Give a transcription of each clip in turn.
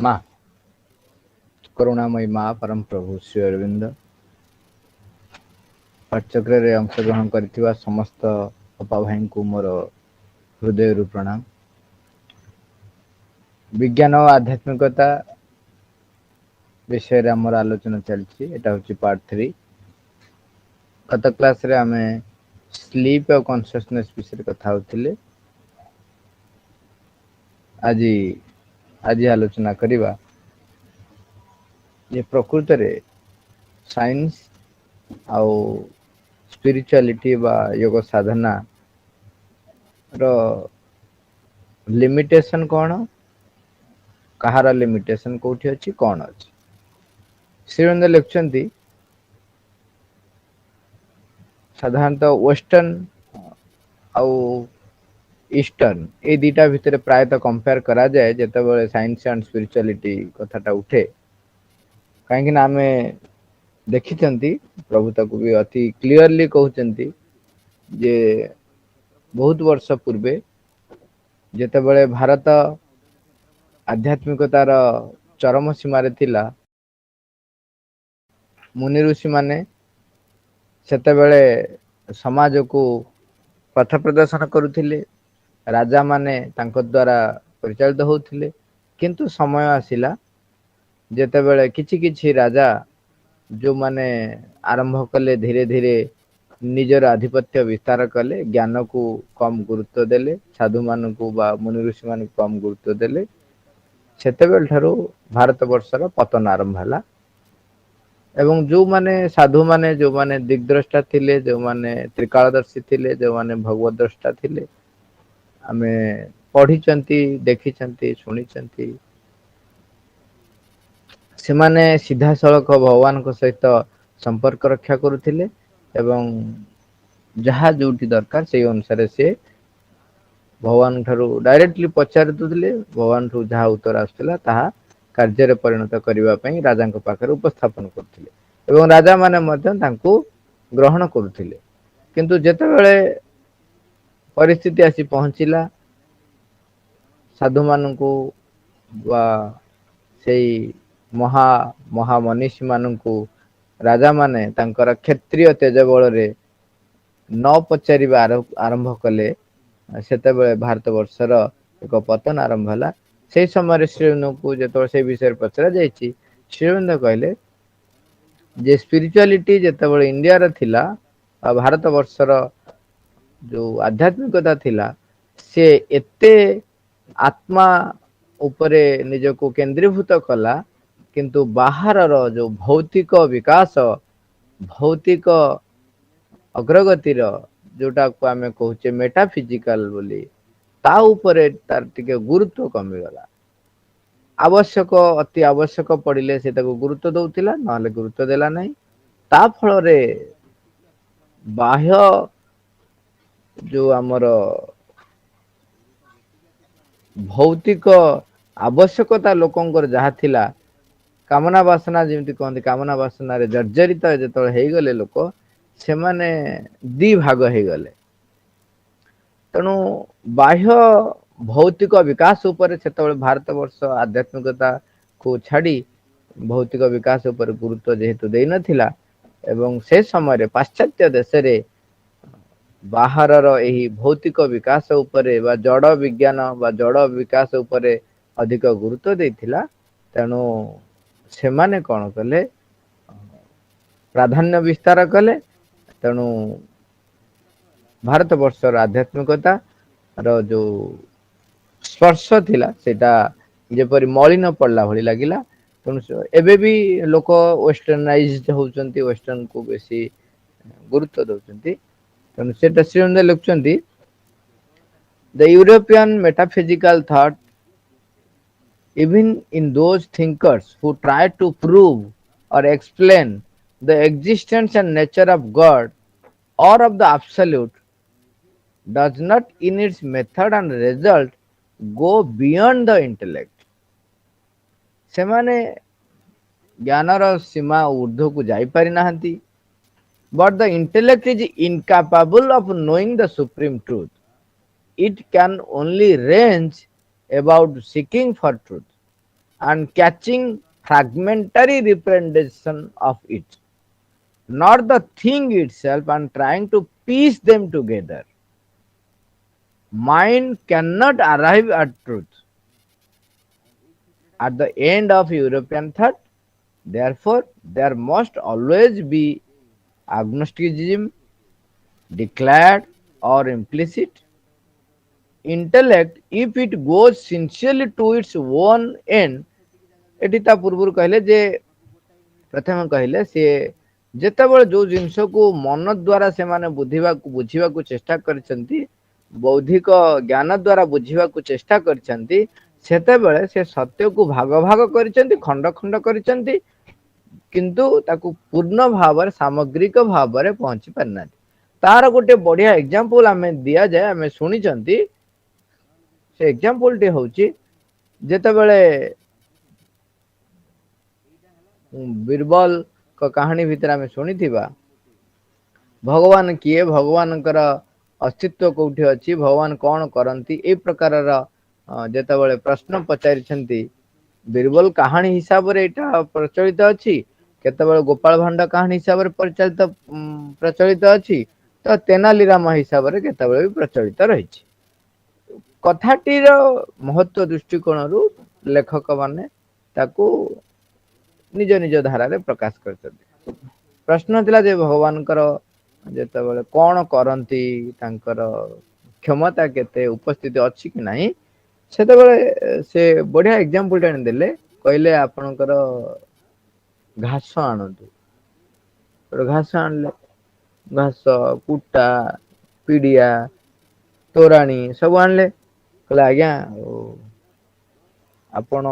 माँ करुणामयी माँ परम प्रभु श्री अरविंद पाठचक्र अंशग्रहण कर समस्त अपा भाई को मोर हृदय प्रणाम। विज्ञान और आध्यात्मिकता विषय आमर आलोचना चलती एटा हूँ पार्ट 3। गत क्लास रे आमे स्लीप और कॉन्शियसनेस विषय कथा होतिले। आज आज आलोचना करिबा ये प्रकृत रे साइंस आउ स्पिरिचुअलिटी बा योग साधना रो लिमिटेशन कौन, कहार लिमिटेशन कोठी अछि कौन अछि। श्रीअरविंद लिखुछंती साधारणतः वेस्टर्न आउ ईस्टर्न ए दुटा भितर प्रायतः कंपेयर करा जाए जेतेबेले साइंस एंड स्पिरिचुअलिटी कथाटा उठे। कहीं आमे देखिचंती प्रभु ताकू भी अति क्लियरली कहउचंती जे बहुत वर्ष पूर्वे जेतेबेले भारत आध्यात्मिकतार चरम सीमार थिला, मुनि ऋषि माने सेतेबेले समाज को पथ प्रदर्शन करुथिले, राजा माने तांको द्वारा परिचालित होउथिले। किंतु समय आसिला जेतेबेले किछि किछि राजा जो माने आरंभ कले धीरे धीरे निजर आधिपत्य विस्तार कले, ज्ञान को कम गुरुत्व देले, साधु मान को बा मुनि ऋषि मान कम गुरुत्व देले, सेतेबेल ठारू भारत वर्षर पतन आरंभ हला। एवं जो माने साधु माने जो माने दिग्द्रष्टा थिले, जो माने त्रिकालदर्शी थिले, जो माने भगवत द्रष्टा थिले, आमे पढ़िचंती, देखिचंती, सुनिचंती, से माने सीधा सड़क भगवान को सहित संपर्क रक्षा करुथिले एवं जहा जोटी दरकार से अनुसार से भगवान ठारू डायरेक्टली पचारि दुथिले, भगवान ठू जहा उत्तर आसुथिला ताहा कार्य परिणत करबा पई राजा को पाखरे उपस्थापन करथिले एवं राजा माने मध्य तांको ग्रहण करुथिले। किंतु जेतेबेले परिस्थिति आसी पहुंचिला, साधु मानू बा सेई महामनीषी मानू राजा माने तांकर क्षत्रिय तेज बल रे न पचारिबा आरंभ कले, सेतेबेले भारत वर्षर एक पतन आरंभ हला। से समय श्रीअरविंद को जेतो से विषय पचरा जायछि, श्रीअरविंद कहले जे स्पिरिचुअलिटी जेतेबेले इंडिया रे थिला, भारत वर्षर जो आध्यात्मिकता थिला से एते आत्मा उपरे निजको केंद्रीभूत कला, किंतु बाहरर जो भौतिक विकास, भौतिक अग्रगतिर जोटा को आमे कहूचे मेटाफिजिकल बोली, ता उपरे तार टिके गुरुत्व कमी गला। आवश्यक अति आवश्यक पड़िले से ताको गुरुत्व दउतिला, नहले गुरुत्व देला नहीं। ता फल रे बाह्य जो आमर भौतिक आवश्यकता लोकंकर जहा थिला, कामना वासना जेमती कहते कामना वासना रे जर्जरित जेतବେଳେ ହେଇଗଲେ लोक से माने दी भाग ହେଇଗଲେ। तेणु बाह्य भौतिक विकास उपरे सेतବେଳେ भारत वर्ष आध्यात्मिकता को छाड़ी भौतिक विकास उपर गुरुत्व जेहेतु देई नथिला एवं से समय पाश्चात्य देश रे बाहरर एही भौतिक विकास उपरे बा जड़ विज्ञान बा जड़ विकास उपरे अधिक गुरुत्व देथिला। तेणु से माने कौन कले, प्राधान्य विस्तार कले। तेणु भारत वर्षर आध्यात्मिकता रो जो स्पर्श थिला सेटा जेपरि मलिन पड़ला भली लागिला। तेणु एबे भी लोक वेस्टर्नाइज्ड होउचंती, वेस्टर्न को बेसी गुरुत्व दउचंती। तेणु सेटा श्रीअरविंद लिखुचंती the European metaphysical thought even in those thinkers who try to prove or explain the existence and nature of God or of the absolute does not in its method and result go beyond the intellect। से माने ज्ञानर सीमा ऊर्ध्व को जाई पारि नाहंती, but the intellect is incapable of knowing the supreme truth। It can only range about seeking for truth। and catching fragmentary representation of it, not the thing itself, and trying to piece them together. Mind cannot arrive at truth at the end of European thought. Therefore, there must always be agnosticism, declared or implicit. Intellect, if it goes sincerely to its own end, ଏଠି ତା ପୂର୍ବରୁ କହିଲେ ଯେ ପ୍ରଥମେ କହିଲେ ସିଏ ଯେତେବେଳେ ଯୋଉ ଜିନିଷକୁ ମନ ଦ୍ୱାରା ସେମାନେ ବୁଝିବାକୁ ଚେଷ୍ଟା କରିଛନ୍ତି, ବୌଦ୍ଧିକ ଜ୍ଞାନ ଦ୍ୱାରା ବୁଝିବାକୁ ଚେଷ୍ଟା କରିଛନ୍ତି, ସେତେବେଳେ ସେ ସତ୍ୟକୁ ଭାଗ ଭାଗ କରିଛନ୍ତି, ଖଣ୍ଡ ଖଣ୍ଡ କରିଛନ୍ତି, କିନ୍ତୁ ତାକୁ ପୂର୍ଣ୍ଣ ଭାବରେ ସାମଗ୍ରିକ ଭାବରେ ପହଞ୍ଚି ପାରିନାହାନ୍ତି। ତାର ଗୋଟେ ବଢିଆ ଏକ୍ସାମ୍ପଲ ଆମେ ଦିଆଯାଏ, ଆମେ ଶୁଣିଛନ୍ତି। ସେ ଏକ୍ସାମ୍ପଲଟି ହଉଛି ଯେତେବେଳେ ବୀରବଲ କାହାଣୀ ଭିତରେ ଆମେ ଶୁଣିଥିବା ଭଗବାନ କିଏ, ଭଗବାନଙ୍କର ଅସ୍ତିତ୍ୱ କୋଉଠି ଅଛି, ଭଗବାନ କଣ କରନ୍ତି, ଏଇ ପ୍ରକାରର ଯେତେବେଳେ ପ୍ରଶ୍ନ ପଚାରିଛନ୍ତି, ବୀରବଲ କାହାଣୀ ହିସାବରେ ଏଇଟା ପ୍ରଚଳିତ ଅଛି, କେତେବେଳେ ଗୋପାଳ ଭାଣ୍ଡ କାହାଣୀ ହିସାବରେ ପ୍ରଚଳିତ ଅଛି, ତ ତେନାଲି ରାମ ହିସାବରେ କେତେବେଳେ ବି ପ୍ରଚଳିତ ରହିଛି। କଥାଟିର ମହତ୍ଵ ଦୃଷ୍ଟିକୋଣରୁ ଲେଖକ ମାନେ ତାକୁ ନିଜ ନିଜ ଧାରାରେ ପ୍ରକାଶ କରିଛନ୍ତି। ପ୍ରଶ୍ନ ଥିଲା ଯେ ଭଗବାନଙ୍କର ଯେତେବେଳେ କଣ କରନ୍ତି, ତାଙ୍କର କ୍ଷମତା କେତେ, ଉପସ୍ଥିତି ଅଛି କି ନାହିଁ, ସେତେବେଳେ ସେ ବଢିଆ ଏକ୍ସାମ୍ପଲ ଟେ ଆଣିଦେଲେ। କହିଲେ ଆପଣଙ୍କର ଘାସ ଆଣନ୍ତୁ, ଘାସ ଆଣିଲେ, ଘାସ, କୁଟା, ପିଡିଆ, ତୋରାଣୀ ସବୁ ଆଣିଲେ। କହିଲେ ଆଜ୍ଞା ଆପଣ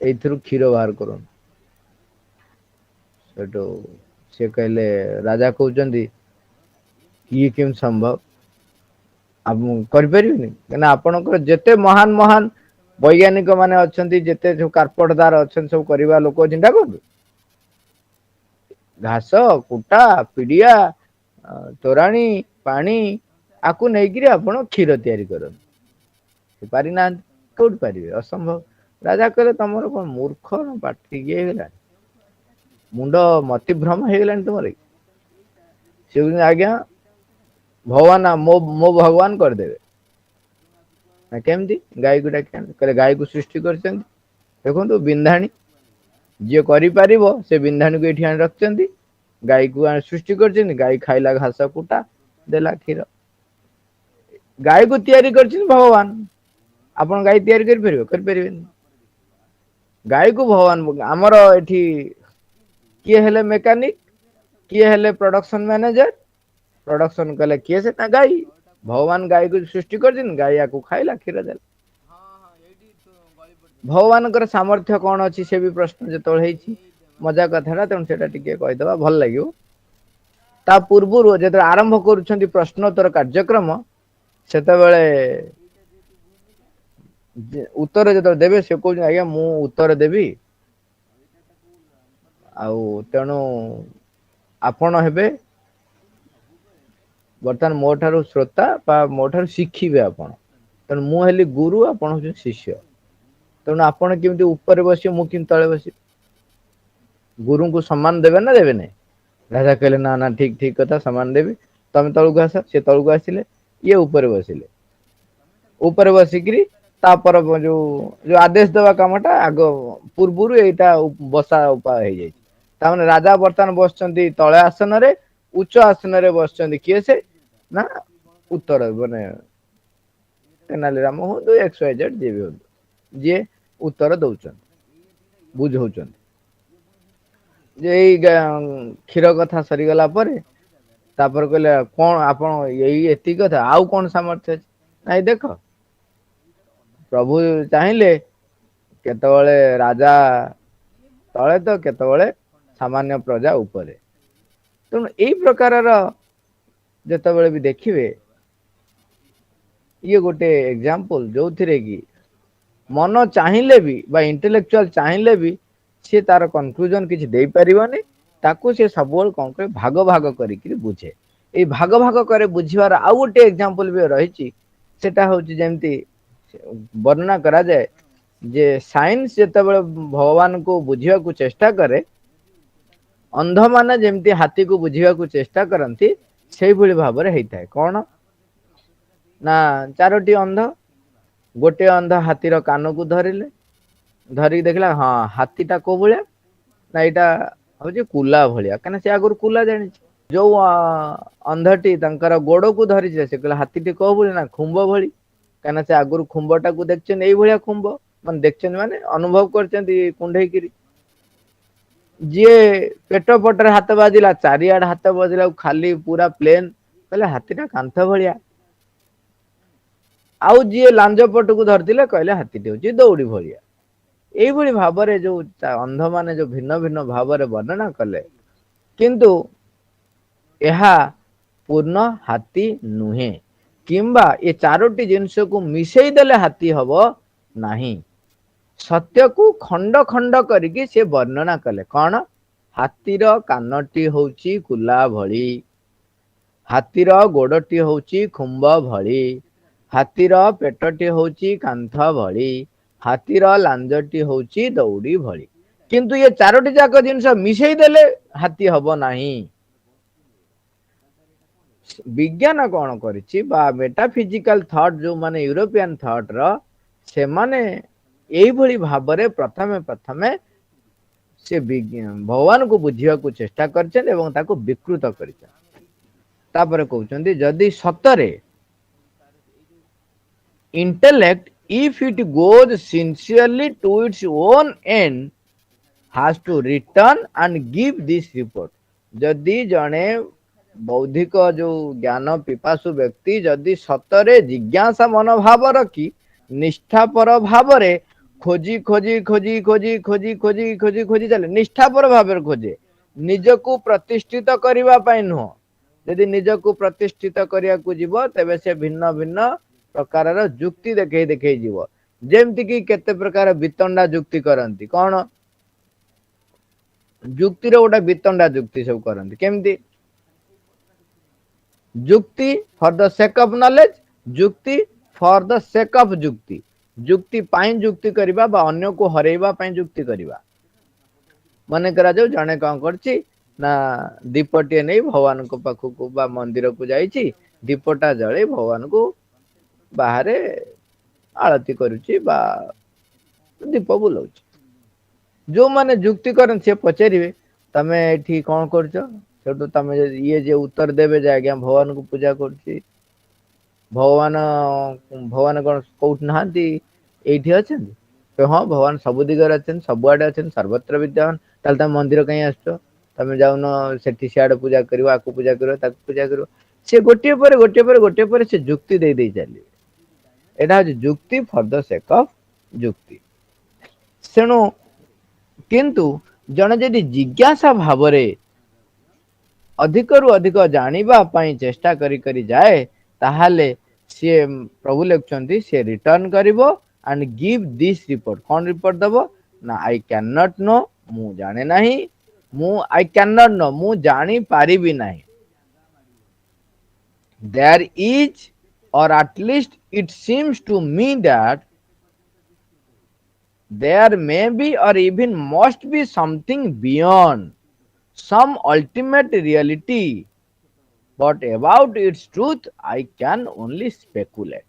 ଏଇଥିରୁ କ୍ଷୀର ବାହାର କରନ୍ତୁ। ସେଠୁ ସେ କହିଲେ, ରାଜା କହୁଛନ୍ତି ଇଏ କେମିତି ସମ୍ଭବ, ଆଉ କରିପାରିବିନି, କାହିଁକିନା ଆପଣଙ୍କର ଯେତେ ମହାନ ମହାନ ବୈଜ୍ଞାନିକ ମାନେ ଅଛନ୍ତି, ଯେତେ ସବୁ କାର୍ପଟଦାର ଅଛନ୍ତି, ସବୁ କରିବା ଲୋକ ଚିନ୍ତା କରନ୍ତୁ। ଘାସ, କୁଟା, ପିଡିଆ, ତୋରାଣୀ, ପାଣି, ଆକୁ ନେଇକିରି ଆପଣ କ୍ଷୀର ତିଆରି କରନ୍ତୁ। ପାରିନାହାନ୍ତି, କୋଉଠି ପାରିବେ, ଅସମ୍ଭବ। ରାଜା କହିଲେ ତମର କଣ ମୂର୍ଖ ପାଟି ଇଏ ହେଇଗଲାଣି, ମୁଣ୍ଡ ମତିଭ୍ରମ ହେଇଗଲାଣି ତୁମର କି? ସେ କହୁଛନ୍ତି ଆଜ୍ଞା ଭଗବାନ ମୋ ଭଗବାନ କରିଦେବେ। ନା କେମିତି? ଗାଈକୁ ଡାକି ଆଣିଲେ, କହିଲେ ଗାଈକୁ ସୃଷ୍ଟି କରିଛନ୍ତି, ଦେଖନ୍ତୁ ବିନ୍ଧାଣୀ, ଯିଏ କରିପାରିବ ସେ ବିନ୍ଧାଣୀକୁ ଏଇଠି ଆଣି ରଖିଛନ୍ତି, ଗାଈକୁ ଆଣି ସୃଷ୍ଟି କରିଛନ୍ତି, ଗାଈ ଖାଇଲା ଘାସ କୁଟା, ଦେଲା କ୍ଷୀର। ଗାଈକୁ ତିଆରି କରିଛନ୍ତି ଭଗବାନ, ଆପଣ ଗାଈ ତିଆରି କରିପାରିବେ? କରିପାରିବେନି। ଗାଈକୁ ଭଗବାନ, ଆମର ଏଠି କିଏ ହେଲେ ମେକାନିକ, କିଏ ହେଲେ ପ୍ରଡକ୍ସନ ମ୍ୟାନେଜର, ପ୍ରଡକ୍ସନ କଲେ କିଏ, ସେ ତା ଗାଈ। ଭଗବାନ ଗାଈକୁ ସୃଷ୍ଟି କରିଛନ୍ତି, ଗାଈ ୟାକୁ ଖାଇଲା, କ୍ଷୀର ଦେଲା। ଭଗବାନଙ୍କର ସାମର୍ଥ୍ୟ କଣ ଅଛି, ସେ ବି ପ୍ରଶ୍ନ ଯେତେବେଳେ ହେଇଛି, ମଜା କଥାଟା, ତେଣୁ ସେଇଟା ଟିକେ କହିଦବା ଭଲ ଲାଗିବ। ତା ପୂର୍ବରୁ ଯେତେବେଳେ ଆରମ୍ଭ କରୁଛନ୍ତି ପ୍ରଶ୍ନୋତ୍ତର କାର୍ଯ୍ୟକ୍ରମ, ସେତେବେଳେ ଉତ୍ତର ଯେତେବେଳେ ଦେବେ, ସେ କହୁଛନ୍ତି ଆଜ୍ଞା ମୁଁ ଉତ୍ତର ଦେବି, ଆଉ ତେଣୁ ଆପଣ ହେବେ ବର୍ତ୍ତମାନ ମୋ ଠାରୁ ଶ୍ରୋତା ବା ମୋ ଠାରୁ ଶିଖିବେ ଆପଣ। ତେଣୁ ମୁଁ ହେଲି ଗୁରୁ, ଆପଣ ହଉଛନ୍ତି ଶିଷ୍ୟ। ତେଣୁ ଆପଣ କେମିତି ଉପରେ ବସିବେ, ମୁଁ କେମିତି ତଳେ ବସିବି? ଗୁରୁଙ୍କୁ ସମ୍ମାନ ଦେବେ ନା ଦେବେ ନାହିଁ? ରାଜା କହିଲେ ନା ନା, ଠିକ ଠିକ କଥା, ସମ୍ମାନ ଦେବି। ତମେ ତଳକୁ ଆସ। ସେ ତଳକୁ ଆସିଲେ, ଇଏ ଉପରେ ବସିଲେ। ଉପରେ ବସିକିରି ତାପର ଯୋଉ ଯୋଉ ଆଦେଶ ଦବା କାମଟା ଆଗ ପୂର୍ବରୁ ଏଇଟା ବସା ଉପା ହେଇଯାଇଛି। ତାମାନେ ରାଜା ବର୍ତ୍ତମାନ ବସିଛନ୍ତି ତଳେ ଆସନରେ, ଉଚ୍ଚ ଆସନରେ ବସିଛନ୍ତି କିଏ ସେ, ନା ଉତ୍ତର ମାନେ ତେନାଲି ରାମ ହୁଅନ୍ତୁ, ଏକ୍ସ ୱାଇ ଜେଡ୍ ଯିଏ ବି ହୁଅନ୍ତୁ, ଯିଏ ଉତ୍ତର ଦଉଛନ୍ତି, ବୁଝଉଛନ୍ତି। ଯେ ଏଇ କ୍ଷୀର କଥା ସରିଗଲା ପରେ ତାପରେ କହିଲେ କଣ ଆପଣ ଏଇ ଏତିକି କଥା, ଆଉ କଣ ସାମର୍ଥ୍ୟ ଅଛି? ନାଇଁ ଦେଖ, ପ୍ରଭୁ ଚାହିଁଲେ କେତେବେଳେ ରାଜା ତଳେ ତ କେତେବେଳେ ସାମାନ୍ୟ ପ୍ରଜା ଉପରେ। ତେଣୁ ଏଇ ପ୍ରକାରର ଯେତେବେଳେ ବି ଦେଖିବେ, ଇଏ ଗୋଟେ ଏକ୍ସାମ୍ପଲ ଯୋଉଥିରେ କି ମନ ଚାହିଁଲେ ବି ବା ଇଣ୍ଟେଲେକ୍ଚୁଆଲ ଚାହିଁଲେ ବି ସିଏ ତାର କନକ୍ଲୁଜନ କିଛି ଦେଇପାରିବନି। ତାକୁ ସେ ସବୁବେଳେ କଣ କରେ, ଭାଗ ଭାଗ କରିକି ବୁଝେ। ଏଇ ଭାଗ ଭାଗ କରି ବୁଝିବାର ଆଉ ଗୋଟେ ଏକ୍ସାମ୍ପଲ ବି ରହିଛି। ସେଟା ହଉଛି ଯେମିତି ବର୍ଣ୍ଣନା କରାଯାଏ जे साइंस जेतेबेले भगवान को बुझिया को चेष्टा करे अंध माने जेमती हाथी को बुझिया को चेष्टा करती से भली भाव में होता है कौन ना चारोटी अंध गोटे अंध हाथीर कान को धरिले धरिक देखला हाँ हाथीटा को भाया ना यहाँ हूँ कुला भाया कहीं से आगुरी कुला जानी जो अंधटी तर गोड़ को धरी से कहला हाथी कौ भली ना खुंब भली कहीं से आगुरी खुंबटा को देखते यही खुंब मान देखते माने अनुभव कर कुंडे जी पेट पटरे हाथ बाजिला चारिआड हाथ बाजिला खाली पूरा प्लेन कहले हाथीटा कांथ भलिया आउ जी लांज पट को धरते कहले हाथीटी हूँ दौड़ी भलिया यही भाव में जो अंध माने जो भिन्न भिन्न भाव में वर्णना कले किंतु यह पूर्ण हाथी नुहे किंबा ये चारोटी जिनस को मिसई देले हाथी हब नहीं सत्य को खंड खंड करके से वर्णना कले कौन हाथीर कानटी होची कुला भली हाथीर गोड़टी होची खुंब भली हाथीर पेटटी होची कांथ भली हाथीर लांजटी होची दौड़ी भली किंतु ये चारोटी जाक जिनस मिसई देले हाथी हब नहीं विज्ञान कौन करिछि बा मेटाफिजिकल थॉट जो माने यूरोपियन थॉट रो से माने यही भली भाव में प्रथमे प्रथमे से भगवान को बुझिया को चेष्टा करछन एवं ताको विकृत करछन तापर कहउछन्ती जदि सतरे intellect if it goes sincerely to its own end has to return and give this report जदि जने बौद्धिक जो ज्ञान पिपासु व्यक्ति जदि सतरे जिज्ञासा मनोभाव रखी निष्ठापर भाव रे खोजी खोजी खोजी खोजी खोजी खोजी खोजी खोजी चले निष्ठापर भाव में खोजे निजको प्रतिष्ठित करबा पई नुह यदि निजको प्रतिष्ठित करिया को जीव तबे से भिन्न भिन्न प्रकार जुक्ति देखे देखे जीव जेमति कि केते प्रकार वितंडा जुक्ति करंती कौन जुक्ति रो गोटा वितंडा जुक्ति सब करंती केमती जुक्ति for the sake of knowledge जुक्ति फॉर द सेक ऑफ जुक्ति जुक्ति पाई जुक्ति करबा बा अन्य को हरेबा पाई जुक्ति करबा माने करा जो जने कौन करछि ना दीपटिए नहीं भगवान को पाखु को बा मंदिर को जाईछि दीपटा जळे भगवान को बाहरे आरती करूछि बा दीप बुलाउछि जो माने जुक्ति करन से पचारे तमे एठी कौन करछ सेटू तमे ये जे उत्तर देबे जे आज्ञा भगवान को पूजा करछि भगवान भगवान कौन कोठ नहांती एठी अछन तो हां भगवान सब दिगर अछन सब आडे अछन सर्वत्र विद्यमान ताल तमे मंदिर कहीं आछो तमे जाउन सेठी सियाड पूजा करियो आकु पूजा करियो ताकु पूजा करियो से गोटे पर से जुक्ति दे दे चली एटा जुक्ति फॉर द सेक ऑफ जुक्ति सेणु किंतु जने जदि जिज्ञासा भाव में अधिक रु अधिक जानिबा पई चेष्टा करी करी जाए ताहाले सी प्रभु लिखुछंती सी रिटर्न करिवो एंड गिव दिस रिपोर्ट कौन रिपोर्ट दबो ना आई कैन नॉट नो मु जाने नहीं मु आई कैन नॉट नो मु जानी पारिबी नहीं there is or at least it seems to me that there may be or even must be something beyond some ultimate reality but about its truth I can only speculate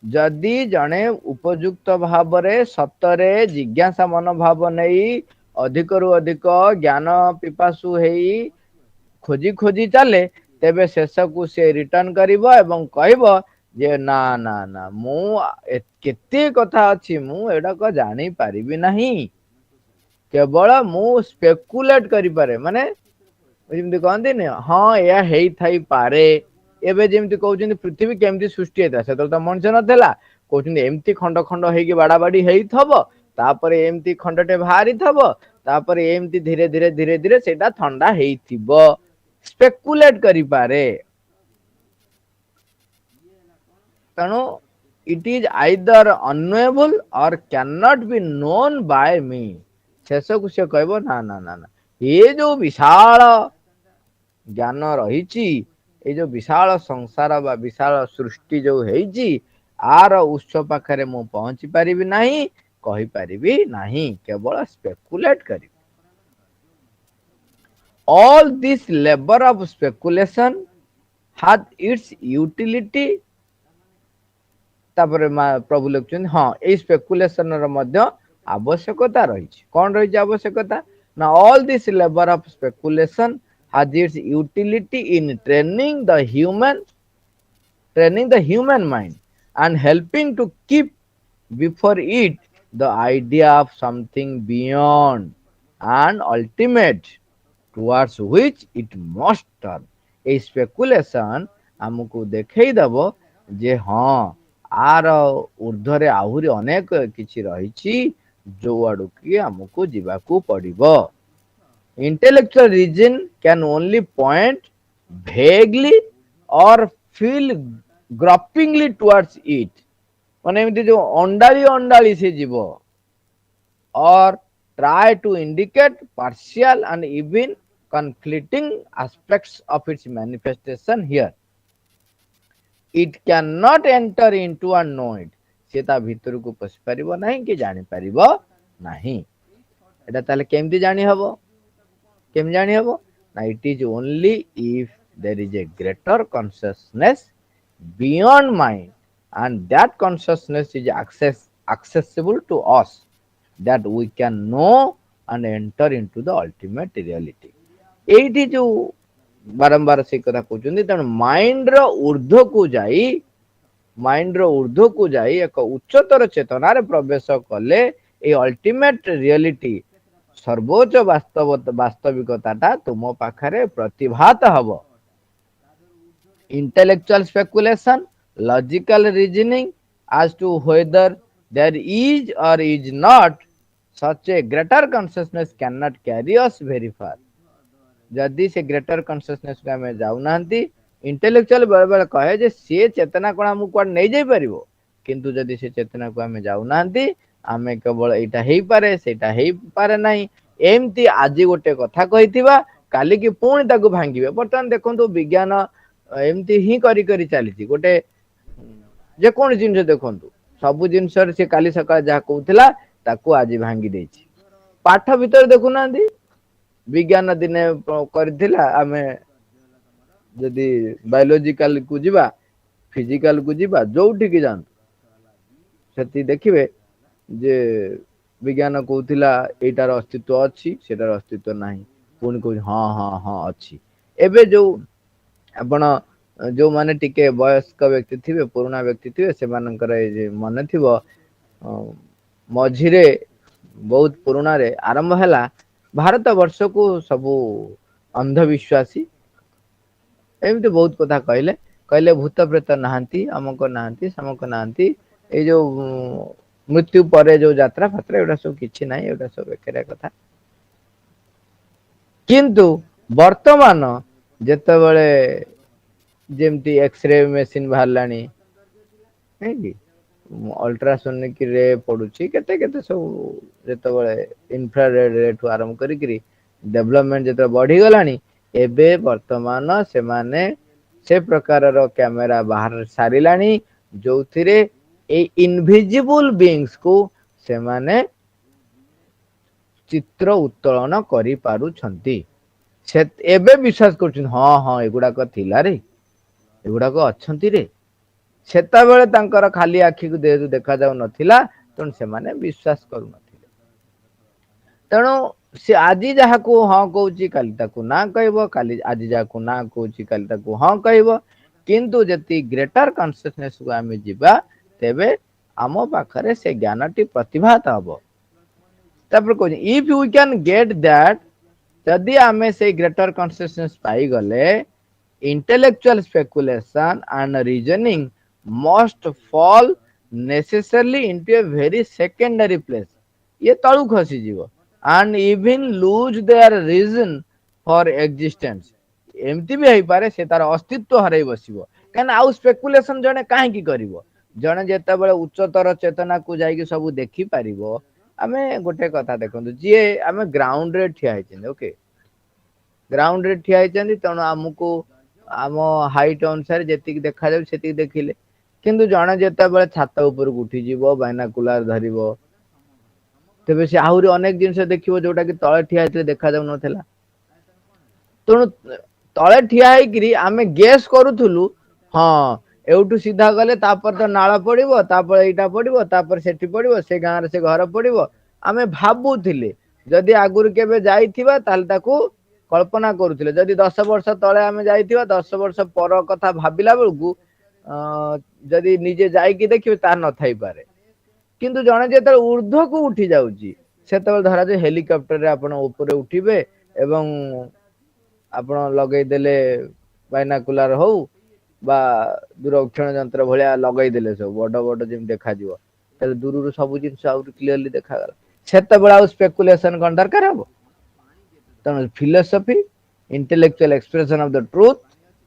जदि जने उपयुक्त भाव रे सतरे जिज्ञासा मनोभाव नहीं अधिक रु अधिक ज्ञान पिपासु हेई खोजी खोजी चले तेबे शेष को से रिटर्न करिवो एवं कहबो जे ना ना ना मु केते कथा अछि मु एडा को जानि पारिबी नहीं केवल मु स्पेकुलेट करि पारे माने जेमति कहंदी ने हां या हेई थाई पारे एबे जेमति कहउछन पृथ्वी केमति सृष्टि हेता से तो मनुष्य नथला कहउछन एमति खंड खंड हेगी बाडा बाडी हेई थबो तापरे एमति खंडटे भारी थबो तापरे एमति धीरे धीरे धीरे धीरे सेटा ठंडा हेई थिबो स्पेकुलेट करि पारे तनो it is either unknowable or can not be known by me शेष को से कहबो ना ना ना ना ये जो विशाल ज्ञान रही ये जो विशाल संसार बा विशाल सृष्टि जो हेची आर उत्स पाखरे मु पहुंची पारिबी नाही कहि पारिबी नाही केवल स्पेकुलेट करी all this labor of speculation had its utility तापर प्रभु लिखुଛନ୍ତି हाँ ये स्पेकुलेशन ର ମଧ୍ୟ आवश्यकता रही कौन रही आवश्यकता ना all this labor of speculation has its utility in training the human mind and helping to keep before it the idea of something beyond and ultimate towards which it must turn a speculation हमको देखई दबो जे हाँ are ऊर्ध्वरे आहुरी अनेक किछि रहिछि जो आडु कि हमको जिबाकू पड़िबो intellectual reason can only point vaguely or feel gropingly towards it माने एमती जो अंडाली अंडाली से जीव or try to indicate partial and even conflicting aspects of its manifestation here it cannot enter into and know it से ता भीतर को पसि परिबो नाही कि जानि परिबो नाही एटा ताले केमती जानि हबो केम जानि हबो ना it is only if there is a greater consciousness beyond mind and that consciousness is accessible to us that we can know and enter into the ultimate reality एठी जो बारंबार से कथा कहउछन्ती त माइंड रो ऊर्ध्व को जाई एक उच्चतर चेतना रे प्रवेश कले ए अल्टीमेट रियलिटी सर्वोच्च वास्तविकताटा तुम पाखरे प्रतिभात हबो intellectual speculation logical reasoning as to whether there is or is not such a greater consciousness cannot carry us very far जदि से ग्रेटर कॉन्शियसनेस को हमें जाऊ नांती इंटेलेक्चुअल बेले बेले कहे जे से चेतना कोन हम कोड नै जाई परिबो किंतु जदि से चेतना को हमें जाऊ नांती हमें केवल एटा हेई पारे सेटा हेई पारे नाही एमती आजि गोटे कथा कहिथिबा काली की पुणी ताकू भांगीबे बर्तमान देखंतु विज्ञान एमती ही करी करी चलीची गोटे जे कोन जिंस देखंतु सब जिंस से काली सकाळ जा कहउथिला ताकू आजि भांगी देछि पाठ भीतर देखु नांती विज्ञान दिने करथिला आमे जदि बायोलॉजिकल को जिबा फिजिकल को जिबा जोठी की जान सेति देखिबे जे विज्ञान कहउथिला एटार अस्तित्व अछि सेटार अस्तित्व नाही कोन को हां हां हां अछि एबे जो आपण जो माने टिके वयस्क व्यक्ति थिबे पुराना व्यक्ति थिबे से मानकर जे मन थिबो मझिरे बहुत पुराना रे आरंभ हैला भारत वर्ष को सबु अंधविश्वासी एमती बहुत कथा कहले कहले भूत प्रेत नहांती अमक नहांती समक नहांती ए जो मृत्यु परे जो यात्रा फात्रा एटा सब किछि नाही एटा सब एकेरा कथा किंतु वर्तमान जेते बेले जेमती एक्सरे मशीन बाहरलानी है कि अल्ट्रासोनिक रे पडुची केते केते सब जेते बेले इंफ्रारेड रे ठु आरंभ करी करी डेवलपमेंट जेते बढ़ी गलानी एबे वर्तमान से माने से प्रकार रो कैमरा बाहर सारिलानी जोथिरे ए इनविजिबल बीइंग्स को से माने चित्र उत्तोलन करि पारु छंती से एबे विश्वास करछन हां हां एगुडा को थिला रे एगुडा को अछंती रे सेता बेले तांकर खाली आखी को देह देखा जाउ नथिला तण से माने विश्वास करू नथिले तणो से आजि जहा को हां कहउची काली ताकू ना कहबो काली आजि जहा को ना कहउची काली ताकू हां कहबो किंतु जति ग्रेटर कॉन्शियसनेस को आमे जिबा तेबे आमो पाखरे से ज्ञानटी प्रतिभात हबो तापर को if we can get that यदि आमे से ग्रेटर कॉन्शियसनेस पाई गले intellectual speculation and reasoning must fall necessarily into a very secondary place ये तळु खसी जीव and even lose their reason for existence एमती भी हेई पारे से तार अस्तित्व हरै बसिबो कन आउ स्पेकुलेशन जने काहे की करिवो जने जेते बेले उच्चतर चेतना को जाई के सब देखि पारिबो आमे गोटे कथा देखंतु जे आमे ग्राउंड रे ठिया हैछन ओके ग्राउंड रे ठिया हैछन तण हमकु आम हाइट अनुसार जेतिक देखा जाउ सेतिक देखिले କିନ୍ତୁ ଜଣେ ଯେତେବେଳେ ଛାତ ଉପରକୁ ଉଠିଯିବ ବାଇନାକୁଲାର ଧରିବ ତେବେ ସେ ଆହୁରି ଅନେକ ଜିନିଷ ଦେଖିବ ଯୋଉଟା କି ତଳେ ଠିଆ ହେଇଥିଲେ ଦେଖା ଯାଉନଥିଲା। ତେଣୁ ତଳେ ଠିଆ ହେଇକିରି ଆମେ ଗେସ୍ କରୁଥିଲୁ ହଁ ଏଉଠୁ ସିଧା ଗଲେ ତାପରେ ତ ନାଳ ପଡିବ, ତାପରେ ଏଇଟା ପଡିବ, ତାପରେ ସେଠି ପଡିବ, ସେ ଗାଁରେ ସେ ଘର ପଡିବ। ଆମେ ଭାବୁଥିଲେ ଯଦି ଆଗରୁ କେବେ ଯାଇଥିବା ତାହେଲେ ତାକୁ କଳ୍ପନା କରୁଥିଲେ। ଯଦି 10 ବର୍ଷ ତଳେ ଆମେ ଯାଇଥିବା 10 ବର୍ଷ ପର କଥା ଭାବିଲା ବେଳକୁ ଯଦି ନିଜେ ଯାଇକି ଦେଖିବେ ତାହା ନଥାଇପାରେ। କିନ୍ତୁ ଜଣେ ଯେତେବେଳେ ଉର୍ଦ୍ଧ୍ୱକୁ ଉଠି ଯାଉଛି ସେତେବେଳେ ଧରାଯାଉ ହେଲିକପ୍ଟରରେ ଆପଣ ଉପରେ ଉଠିବେ ଏବଂ ଆପଣ ଲଗେଇଦେଲେ ବାଇନାକୁଲାର ହଉ ବା ଦୂରକ୍ଷଣ ଯନ୍ତ୍ର ଭଳିଆ ଲଗେଇଦେଲେ ସବୁ ବଡ ବଡ ଯେମିତି ଦେଖାଯିବ। ତାହେଲେ ଦୂରରୁ ସବୁ ଜିନିଷ ଆହୁରି କ୍ଲିୟରଲି ଦେଖାଗଲା। ସେତେବେଳେ ଆଉ ସ୍ପେକୁଲେସନ କଣ ଦରକାର ହବ? ତେଣୁ philosophy, intellectual expression of the truth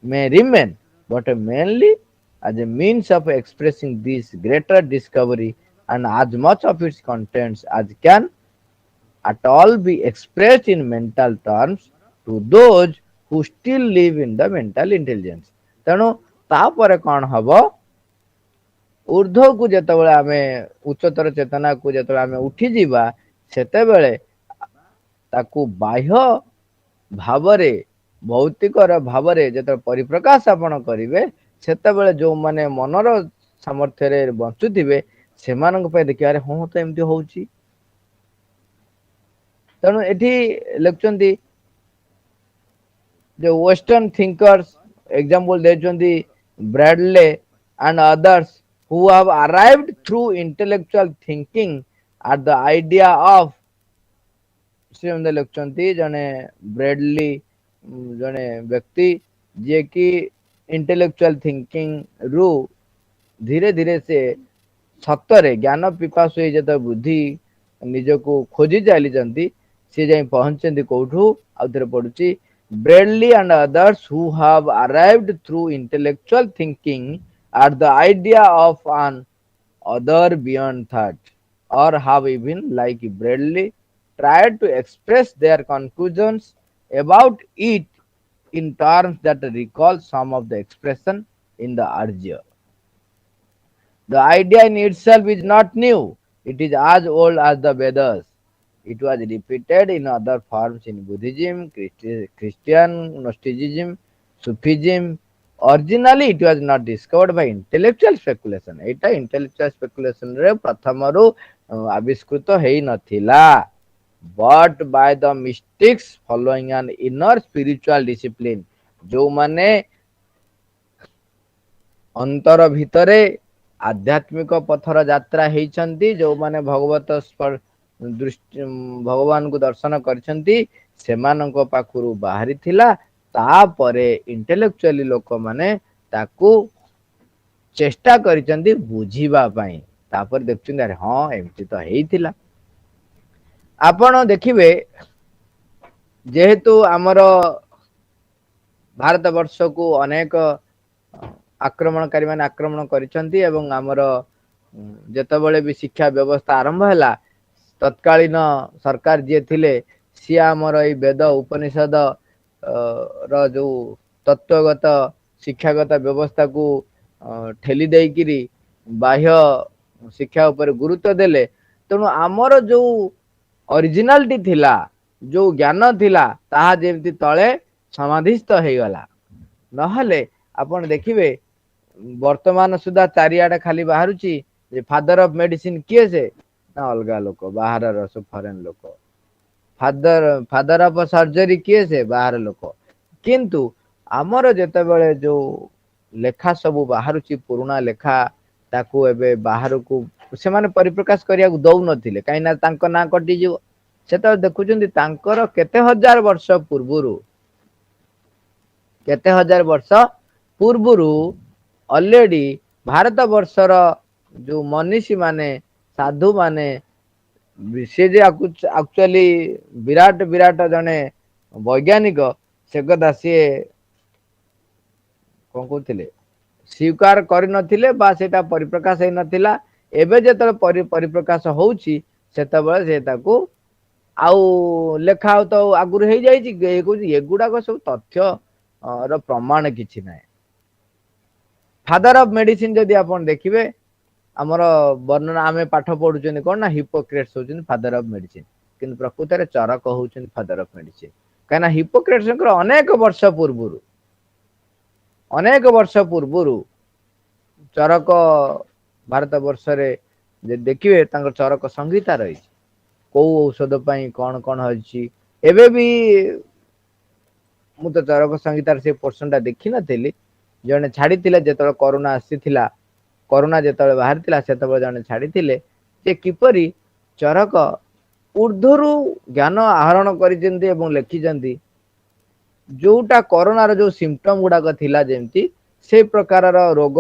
may remain, but mainly as a means of expressing this greater discovery, and as much of its contents as can at all be expressed in mental terms to those who still live in the mental intelligence। ତେଣୁ ତାପରେ କଣ ହବ? ଊର୍ଦ୍ଧ୍ୱକୁ ଯେତେବେଳେ ଆମେ ଉଚ୍ଚତର ଚେତନାକୁ ଯେତେବେଳେ ଆମେ ଉଠିଯିବା ସେତେବେଳେ ତାକୁ ବାହ୍ୟ ଭାବରେ ଭୌତିକର ଭାବରେ ଯେତେବେଳେ ପରିପ୍ରକାଶ ଆପଣ କରିବେ ସେତେବେଳେ ଯୋଉମାନେ ମନର ସାମର୍ଥ୍ୟରେ ବଞ୍ଚୁଥିବେ ସେମାନଙ୍କ ପାଇଁ ଦେଖିବାରେ ହଁ ତ ଏମିତି ହଉଛି। ତେଣୁ ଏଠି ଲେଖୁଛନ୍ତି the western thinkers example ଦେଇଛନ୍ତି Bradley and others who have arrived through intellectual thinking at the idea of ସେ ଲେଖୁଛନ୍ତି ଜଣେ ବ୍ରେଡଲି ଜଣେ ବ୍ୟକ୍ତି ଯିଏ କି ଇଣ୍ଟେଲେକ୍ଚୁଆଲ ଥିଙ୍କିଙ୍ଗ ରୁ ଧୀରେ ଧୀରେ ସେ ସତରେ ଜ୍ଞାନ ପିପାସୁ ହେଇ ଯେତେବେଳେ ବୁଦ୍ଧି ନିଜକୁ ଖୋଜି ଚାଲିଛନ୍ତି ସେ ଯାଇ ପହଞ୍ଚିଛନ୍ତି କୋଉଠୁ? ଆଉ ଥରେ ପଡୁଛି Bradley and others who have arrived through intellectual thinking at the idea of an other beyond thought, or have even like Bradley tried to express their conclusions about it in terms that recall some of the expression in the Arjya. The idea in itself is not new. It is as old as the Vedas. It was repeated in other forms in Buddhism, Christian, Gnosticism, Sufism. Originally, it was not discovered by intellectual speculation. ଏଇଟା intellectual speculation ରେ ପ୍ରଥମରୁ ଆବିଷ୍କୃତ ହେଇ ନଥିଲା, but by the mystics following an inner spiritual discipline. ଯୋଉମାନେ ଅନ୍ତର ଭିତରେ ଆଧ୍ୟାତ୍ମିକ ପଥର ଯାତ୍ରା ହେଇଛନ୍ତି, ଯୋଉମାନେ ଭଗବତ ଦୃଷ୍ଟି ଭଗବାନଙ୍କୁ ଦର୍ଶନ କରିଛନ୍ତି ସେମାନଙ୍କ ପାଖରୁ ବାହାରିଥିଲା। ତାପରେ ଇଣ୍ଟେଲେକ୍ଚୁଆଲି ଲୋକମାନେ ତାକୁ ଚେଷ୍ଟା କରିଛନ୍ତି ବୁଝିବା ପାଇଁ। ତାପରେ ଦେଖୁଛନ୍ତି ଆରେ ହଁ ଏମିତି ତ ହେଇଥିଲା। ଆପଣ ଦେଖିବେ ଯେହେତୁ ଆମର ଭାରତ ବର୍ଷକୁ ଅନେକ ଆକ୍ରମଣକାରୀ ମାନେ ଆକ୍ରମଣ କରିଛନ୍ତି ଏବଂ ଆମର ଯେତେବେଳେ ବି ଶିକ୍ଷା ବ୍ୟବସ୍ଥା ଆରମ୍ଭ ହେଲା ତତ୍କାଳୀନ ସରକାର ଯିଏ ଥିଲେ ସିଏ ଆମର ଏଇ ବେଦ ଉପନିଷଦ ର ଯୋଉ ତତ୍ଵଗତ ଶିକ୍ଷାଗତ ବ୍ୟବସ୍ଥାକୁ ଠେଲି ଦେଇକିରି ବାହ୍ୟ ଶିକ୍ଷା ଉପରେ ଗୁରୁତ୍ୱ ଦେଲେ। ତେଣୁ ଆମର ଯୋଉ ଅରିଜିନାଲିଟି ଥିଲା, ଯୋଉ ଜ୍ଞାନ ଥିଲା ତାହା ଯେମିତି ତଳେ ସମାଧିସ୍ଥ ହେଇଗଲା। ନହେଲେ ଆପଣ ଦେଖିବେ ବର୍ତ୍ତମାନ ସୁଦ୍ଧା ଚାରିଆଡେ ଖାଲି ବାହାରୁଛି ଯେ ଫାଦର ଅଫ ମେଡିସିନ କିଏ? ସେ ନା ଅଲଗା ଲୋକ, ବାହାରର ସବୁ ଫରେନ ଲୋକ। ଫାଦର ଅଫ ସର୍ଜରୀ କିଏ? ସେ ବାହାର ଲୋକ। କିନ୍ତୁ ଆମର ଯେତେବେଳେ ଯୋଉ ଲେଖା ସବୁ ବାହାରୁଛି ପୁରୁଣା ଲେଖା ତାକୁ ଏବେ ବାହାରକୁ ସେମାନେ ପରିପ୍ରକାଶ କରିବାକୁ ଦଉନଥିଲେ କାହିଁକି ନା ତାଙ୍କ ନାଁ କଟିଯିବ। ସେତେବେଳେ ଦେଖୁଛନ୍ତି ତାଙ୍କର କେତେ ହଜାର ବର୍ଷ ପୂର୍ବରୁ ଅଲରେଡି ଭାରତ ବର୍ଷର ଯୋଉ ମନୀଷୀ ମାନେ ସାଧୁ ମାନେ ସେ ଯେ ଆକ୍ଚୁଆଲି ବିରାଟ ବିରାଟ ଜଣେ ବୈଜ୍ଞାନିକ ସେ କଥା ସିଏ କଣ କହୁଥିଲେ ସ୍ୱୀକାର କରିନଥିଲେ ବା ସେଇଟା ପରିପ୍ରକାଶ ହେଇନଥିଲା। ଏବେ ଯେତେବେଳେ ପରିପ୍ରକାଶ ହଉଛି ସେତେବେଳେ ସେ ତାକୁ ଆଉ ଲେଖା ଆଉ ତ ଆଗରୁ ହେଇଯାଇଛି କହୁଛି ଏଗୁଡାକ ସବୁ ତଥ୍ୟ ର ପ୍ରମାଣ କିଛି ନାହିଁ। फादर ऑफ मेडिसिन जदि आपण देखिबे हमर वर्णना आमे पाठ पढुचनी कोन ना हिपोक्रेट्स होचन फादर ऑफ मेडिसिन किंतु प्रकृत रे चरक होचन फादर ऑफ मेडिसिन काना हिपोक्रेट्स अनेक वर्ष पूर्वरु चरक भारत वर्ष रे जे देखिबे तांकर चरक संहिता रही को औषध पई कोन कोन होची एबे भी मु तो चरक संहितार से पोर्शन टा देखि नथिली जने छाड़ी थिले जेतले कोरोना आसीथिला कोरोना जेतले बाहर थिला सेतबे जने छाड़ी थिले जे किपरि चरक ऊर्ध्वरु ज्ञान आहरण करिसेंती एवं लेखिसेंती जोटा कोरोना रो जो सिम्पटम गुडा थिला जेमती से प्रकार रोग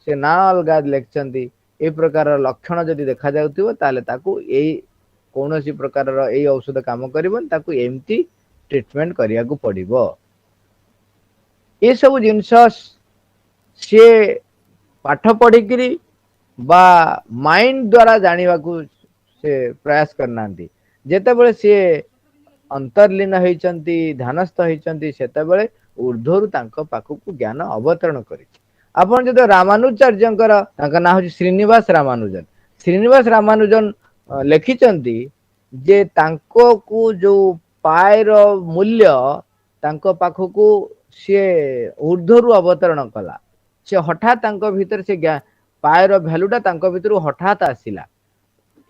से ना अलगा लेखिसेंती ए प्रकार लक्षण जदि देखा जाउथिबो ताले ताकू एई कोनोसी प्रकार एई औषध काम करिबन ताकू एमती ट्रीटमेंट करिया को पड़िबो ए सब जिंस से पाठ पढ़िकी बा माइंड द्वारा जानिबा को से प्रयास करनांती जेतेबेले से अंतर्लीन होइचंती ध्यानस्थ होइचंती सेतेबेले ऊर्ध्वरु तांको पाखकु ज्ञान अवतरण करिछि आपण जदि रामानुजाचार्यंकर तांका ना होछि श्रीनिवास रामानुजन लेखिचंती जे तांको को जो पायर मूल्य तांको पाखकु से ऊर्ध्वरु अवतरण कला से हठात तांको भीतर से पायर भ्यालुटा तांको भीतर हठात आसिला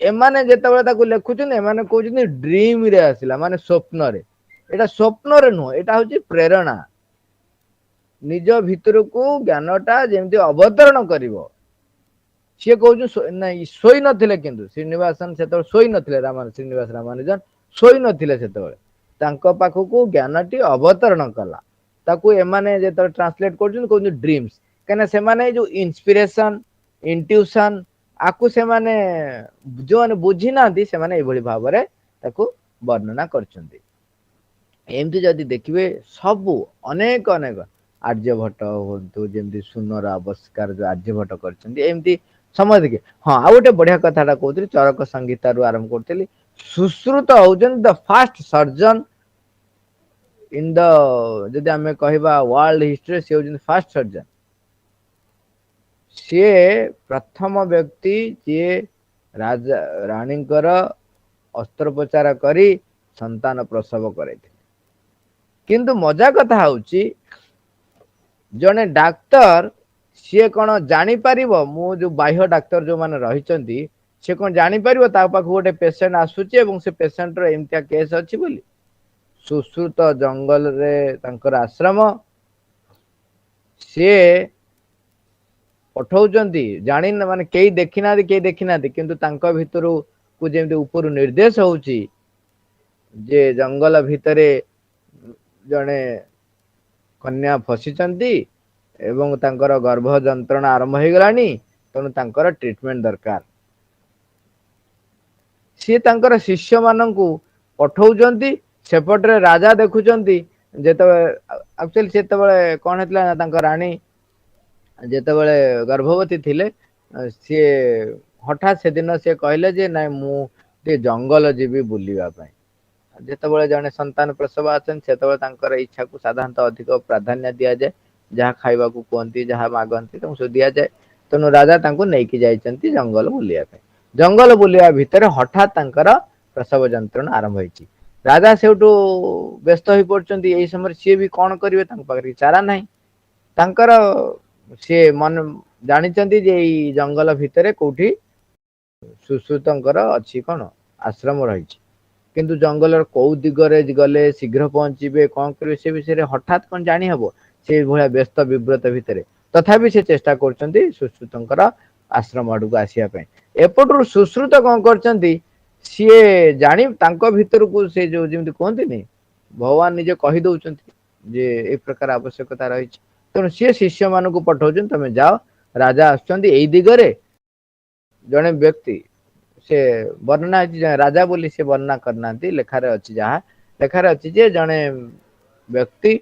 एमाने जेतेबेले ताकू लेखुछन एमाने कहउछन ड्रीम रे आसिला माने स्वप्न रे एटा स्वप्न रे नो एटा होछि प्रेरणा निज भीतर को ज्ञानटा जेमति अवतरण करिवो से कहउछन नै सोई नथिले किंतु श्रीनिवासन सेतो सोई नथिले श्रीनिवास रामानुजन सोई नथिले सेतेबेले तांको पाखकु ज्ञानटी अवतरण कला ताकू एमाने जेतो ट्रांसलेट करछन कहउछन ड्रीम्स कने से माने जो इंस्पिरेशन इंट्यूशन आकु से माने जो माने बुझी नांती से माने एभली भाव रे ताकू वर्णना करछन्ती एमती जदि देखिबे सब अनेक अनेक आर्यभट्ट होन्तु जेमती शून्यर आविष्कार जो आर्यभट्ट करछन्ती एमती समझ के हां आ गोटे बढ़िया कथाटा कहउतली चरक संगीता रु आरंभ करतली सुश्रुत होजन the first surgeon in the जदि हमें कहबा वर्ल्ड हिस्ट्री से होजन फास्ट सर्जन सी प्रथम व्यक्ति जे राजा रानीकर अस्त्रोपचार करी संतान प्रसव करे किंतु मजा कथा होची जने डाक्टर सी कौन जानी पारिबो मु जो बाह्य डाक्टर जो माने रहिचंती से कौन जानी पारिबो ता पाख गोटे पेशेंट आसुची एवं से पेशेंट रो एमतिया केस अछि बोली सुश्रुत जंगल रे तांकर आश्रम से पठाउचंती जानि माने केही देखिना किंतु तांका भितरु को जेमते ऊपर निर्देश होउची जे जंगल भितरे जने कन्या फसीचंती एवं तांकर गर्भ जंत्रणा आरंभ हो गलानी तनु तांकर ट्रीटमेंट दरकार सी तांकर शिष्य माननकु पठाउचंती सेपटरे राजा देखुचंती जेते एक्चुअली सेते कोन हेतला ना तांकर रानी जेतेबेले गर्भवती थिले सी हठात से दिन से कहले जे ना मु ते जंगल जीवी बुलिबा पई जेतेबेले जने संतान प्रसव आछन सेतेबेले तांकर इच्छा को साधारणतः अधिक प्राधान्य दिया जाय जहा खाइबा को कोंती जहा मागंती त सो दिया जाय तनु राजा तांको नेकी जायचंती जंगल बुलिया पई जंगल बुलिया भितरे हठात तांकर प्रसव जंत्रणा आरंभ होईची राजा सेउटू व्यस्त होई पड़चंती एई समय सी भी कोन करिवे तांक पाखरी चारा नाही तांकर से मन जानिचंती जे ई जंगल भितरे कोठी सुश्रुतंकर अछि कोन आश्रम रहिछि किंतु जंगलर को दिगरे गले शीघ्र पहुंचीबे कोन करिवे से विषय रे हठात कोन जानि हबो से भया व्यस्त विव्रत भितरे तथापि से चेष्टा करचंती सुश्रुतंकर आश्रम आडू को आसिया पे एपटू सुश्रुत कोन करचंती सीए जानि तांको भीतर को से जो जेमति कोंती नि भगवान निजे कहि दउचंती जे ए प्रकार आवश्यकता रहिछि तेणु सी शिष्य मान को पठाउछन तमे जाओ राजा आछंती एई दिगरे जने व्यक्ति से वर्णना राजा बोली से वर्णना करनांती लेखारे अछि जहा लेखारे अछि जे जने व्यक्ति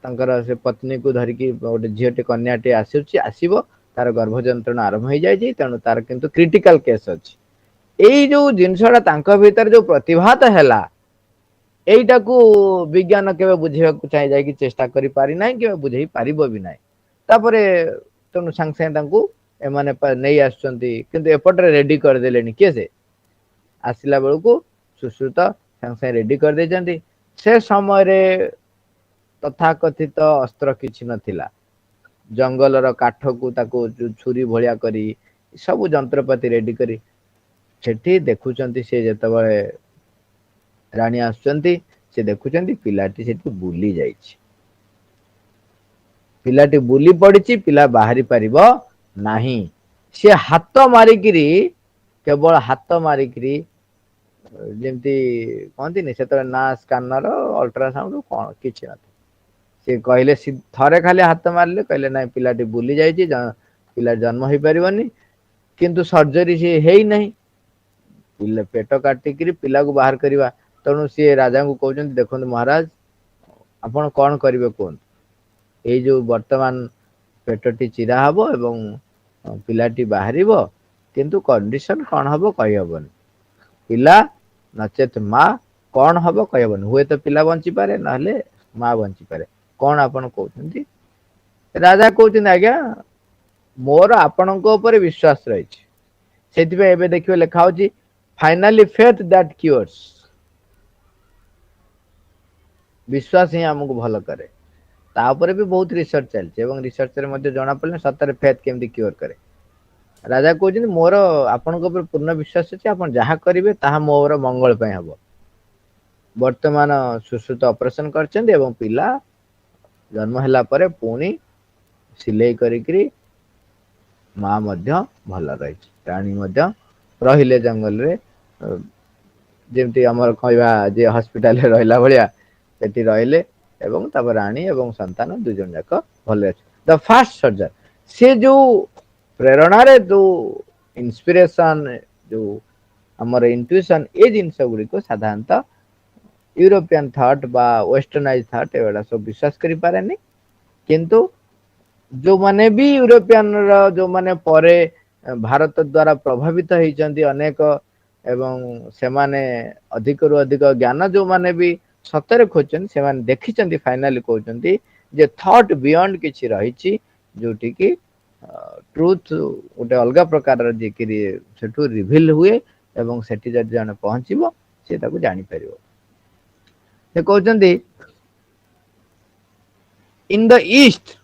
तांकर से पत्नी को धरिकी गोटे झीटे कन्याटे आसुची आसीबो तार गर्भ जंत्रणा आरंभ हो जाय तेणु तार किंतु क्रिटिकल केस अछि एई जो जिनसडा तांका भीतर जो प्रतिभात हैला एईटा को विज्ञान केबे बुझेबा को चाहि जाय कि चेष्टा करि पारि नै केबे बुझेई पारिबो भी नै तापरे तेणु सांगे सांगे तांकू एमाने नहीं आसुचंती किंतु एपटरे रेडी कर देलेनी किए से आसिला बेलू सुश्रुत सांगे सांगे रेडी कर देचंती से समय रे तथाकथित अस्त्र किछि नथिला जंगलर काठ को ताको छुरी भलिया करी सब जंत्रपाति रेडी करी सेठी देखुचंती से जेतबळे रानी आसुचंती से देखुचंती पिलाटी सेठी बुली जाईछि पिलाटी बुली पड़िछि पिला बाहरी परिबो नाही से हाथ मारिकिरी केवल हाथ मारिकिरी जेमती कहती नहीं से ना स्कानर अल्ट्रासाउंड कौन किसी ना सी कहले थरे खाली हाथ मारे कहले ना पिलाटी बुली जाइए पिला जन्म हो पारनी किंतु सर्जरी सी है नहीं पेट काटिक पिला को बाहर करवा तेणु सी राजा को कहते देखो महाराज आपण कौन करेंगे कहते ये जो वर्तमान पेटटी चिरा हम एवं पिलाटी बाहर किंतु कंडीशन कौन हम कहीहबन पिला नचेत माँ कौन हम कहबन हुए तो पिला बंची पारे ना माँ बंची पारे कौन आपण कहते राजा कहते आज्ञा मोर आपण विश्वास रही से देखिए लिखा हो फाइनाली फेथ दैट क्यूर्स विश्वास ही आमको भल करे तापर भी बहुत रिसर्च चलती रिसर्च जना पड़े सतरे फेथ केमती क्यूर करे राजा कहते मोर आपण पूर्ण विश्वास अच्छे आप जहाँ करेंगे ताहा मोर मंगल हम वर्तमान सुश्रुत ऑपरेशन कर पिला जन्म है पुणी सिलाई करी माँ भल रही राणी रहिले जंगल रे जमती आमर कहवा जे हॉस्पिटल रहा भाया सेठी रहिले एवं तब राणी एवं संतान दुई जन जाक भल अच्छे द फास्ट सर्जन से जो प्रेरणा रे जो इंस्पिरेशन जो आमर इंट्यूशन ये जिनस गुड़िक साधारणतः यूरोपियन थॉट बा वेस्टर्नाइज थॉट एवं सब विश्वास करि पारेनी किंतु जो माने भी यूरोपियन जो माने परे भारत द्वारा प्रभावित होइचंती अनेक एवं से माने अधिक रु अधिक ज्ञान जो माने भी सतरे खोजन से माने देखिचंती फाइनली कहउचंती जे थॉट बियॉन्ड किछि रहिछि जोटी की ट्रुथ गोटे अलग प्रकार जे कि सेठू रिवील हुए एवं सेठी जब जने पहुंचीबो से ताको जानि परिबो से कहउचंती in the east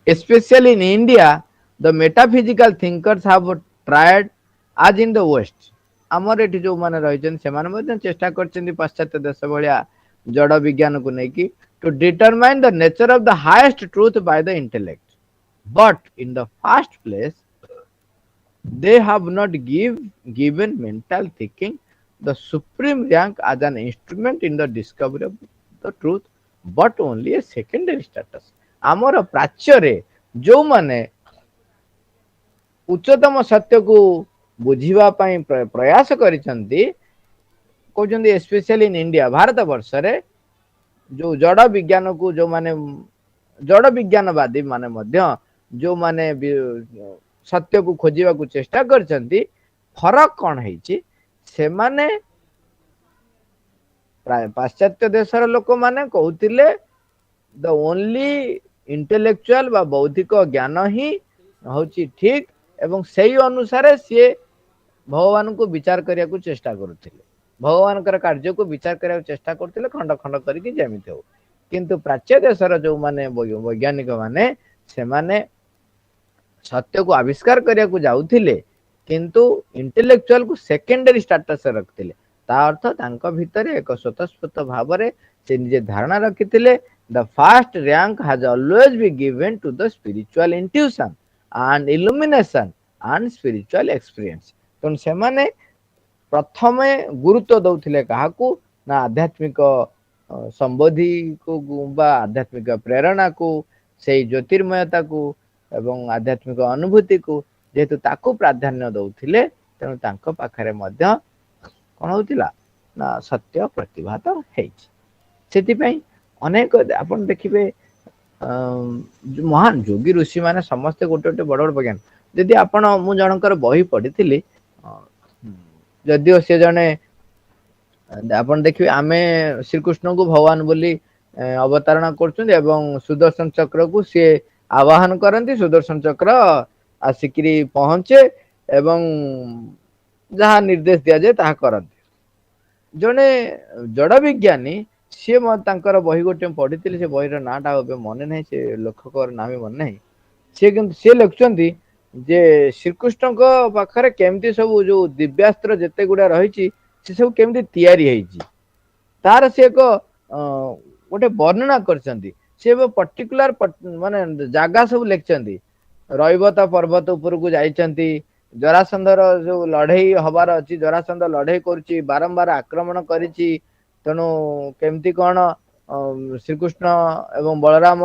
especially in India the metaphysical thinkers have tried as in the west आमर एठी जो माने रहिचन से माने मध्य चेष्टा करचंती पाश्चात्य देश भलिया जड़ विज्ञान को नेकी to determine the nature of the highest truth by the intellect but in the first place they have not given mental thinking the supreme rank as an instrument in the discovery of the truth but only a secondary status आमर प्राच्य रे जो माने उच्चतम सत्य को बुझीवा पई प्रयास करिसंती कहउचंती स्पेशली इन इंडिया भारत वर्ष रे जो जड़ विज्ञान को जो माने जड़ विज्ञानवादी माने मध्य जो माने सत्य को खोजिबा को चेष्टा करचंती फरक कौन है से माने पाश्चात्य देशर लोक माने कहउतिले द ओनली इंटेलेक्चुअल बा बौद्धिक ज्ञान ही होची ठीक एवं सही अनुसार सी भगवान को विचार करिया को चेष्टा करुथिले भगवान कार्य को विचार करिया चेष्टा करथिले खंड खंड करके जेमिति हो किंतु प्राच्य देशर जो माने वैज्ञानिक माने से माने सत्य को आविष्कार करिया को जाउथिले किंतु इंटेलेक्चुअल को सेकेंडरी स्टेटस रखथिले ता अर्थ तांका भितरे एक स्वतःस्फूर्त भाव रे से निजे धारणा रखिथिले the first rank has always be given to the spiritual intuition and illumination and spiritual experience तो से माने प्रथमे गुरुत्व दउथिले काहाकू ना आध्यात्मिक संबोधि को बा आध्यात्मिक प्रेरणा को से ज्योतिर्मयता को एवं आध्यात्मिक अनुभूति को जेहेतु ताकू प्राधान्य दउथिले तेणु तांको पाखरे मध्य कौन होतिला ना सत्य प्रतिभात हेछि सेति पई अनेक आपण देखिबे महान योगी ऋषि माने समस्त गोटे गोटे बड़ बड़ वैज्ञान यदि आपण मु जनकर बही पढ़िथिली जदिओ से जने आपण देखिबे आमे श्री कृष्ण को भगवान बोली अवतारणा करछन एवं सुदर्शन चक्र को से आवाहन करती सुदर्शन चक्र आसिकी पहुंचे एवं जहाँ निर्देश दि जाए ता करते जड़े जड़ विज्ञानी सी बही गोटे पढ़ी से बहीर नाटा मन ना से लेखक ना भी मन ना सी लिखुंट जे श्रीकृष्ण पाखे केमती सब जो दिव्यास्त्र जिते गुड़ा रही से सब केमती तैयारी तार से एक गोटे वर्णना कर पर्टिकुलर माने जगह सब लिखिं रईवत पर्वत उपरकू जाइंट जरासंधर जो लड़ई हबार अच्छी जरासंध लड़ई करुच्ची बारंबार आक्रमण करिछि तेणु केमती कौन श्रीकृष्ण एवं बलराम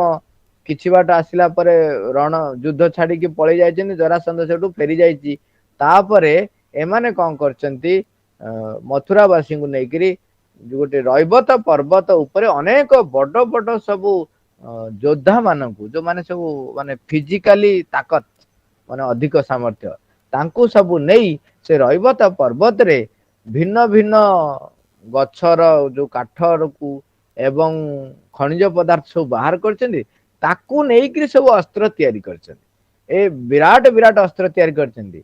किछि बाट आसिला परे रण युद्ध छाड़ी की पळै जाइछन्ति जरासंध सेठू फेरी जाइछि तापरे एमाने कौन करछन्ति मथुरावासी को नेकरी गोटे रईवत पर्वत उपरे अनेक बड़ बड़ सब योद्धा मानू जो माने सब माने फिजिकली ताकत माने अधिक सामर्थ्य तांकु सबु नहीं से रईवत पर्वत रे भिन्न भिन्न गछर जो काठर को एवं खनिज पदार्थ सब बाहर करछन्ति ताकू नेकरी सब अस्त्र तैयारी करछन्ति ए विराट विराट अस्त्र तैयारी करछन्ति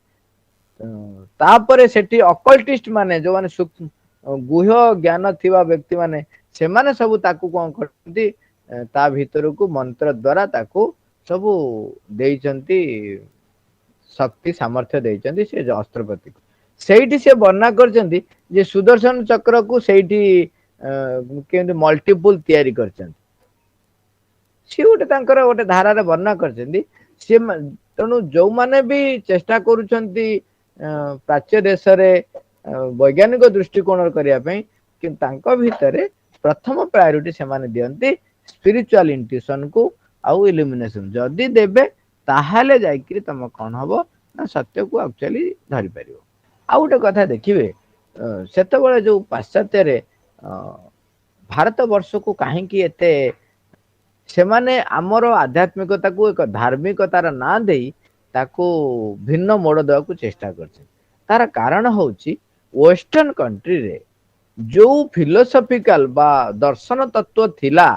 तापरे सेठी अकल्टिस्ट माने जो माने गुह्य ज्ञान थिबा व्यक्ति माने से माने सब ताकू कोन करछन्ति ता भीतर को मंत्र द्वारा ताकू सब देइछन्ति शक्ति सामर्थ्य देइछन्ति से अस्त्रपति को सेठी से वर्णना करछन्ति जे सुदर्शन चक्र को सेठी केंति मल्टीपल तैयारी करछन्ति सी गोटे तांकर गोटे धारा रे वर्णना करछन्ति से तेणु जो माने भी चेष्टा करूछन्ति प्राच्य देश रे वैज्ञानिक दृष्टिकोण करिया पई कि तांको भितरे प्रथम प्रायोरिटी से माने दियंती स्पिरिचुअल इंट्यूशन को आउ इल्यूमिनेशन जदी देबे ताहाले जाइकरी तम कोन हबो ना सत्य को एक्चुअली धरि परिबो आ गोटे कथा देखिबे सेतबेले जो पाश्चात्य रे भारत वर्ष को काहे की एते से माने आमर आध्यात्मिकता को एक धार्मिकतार ना देई ताको भिन्न मोड़ देवा को चेष्टा करछे तार कारण होची वेस्टर्न कंट्री रे जो फिलोसॉफिकल बा दर्शन तत्व थिला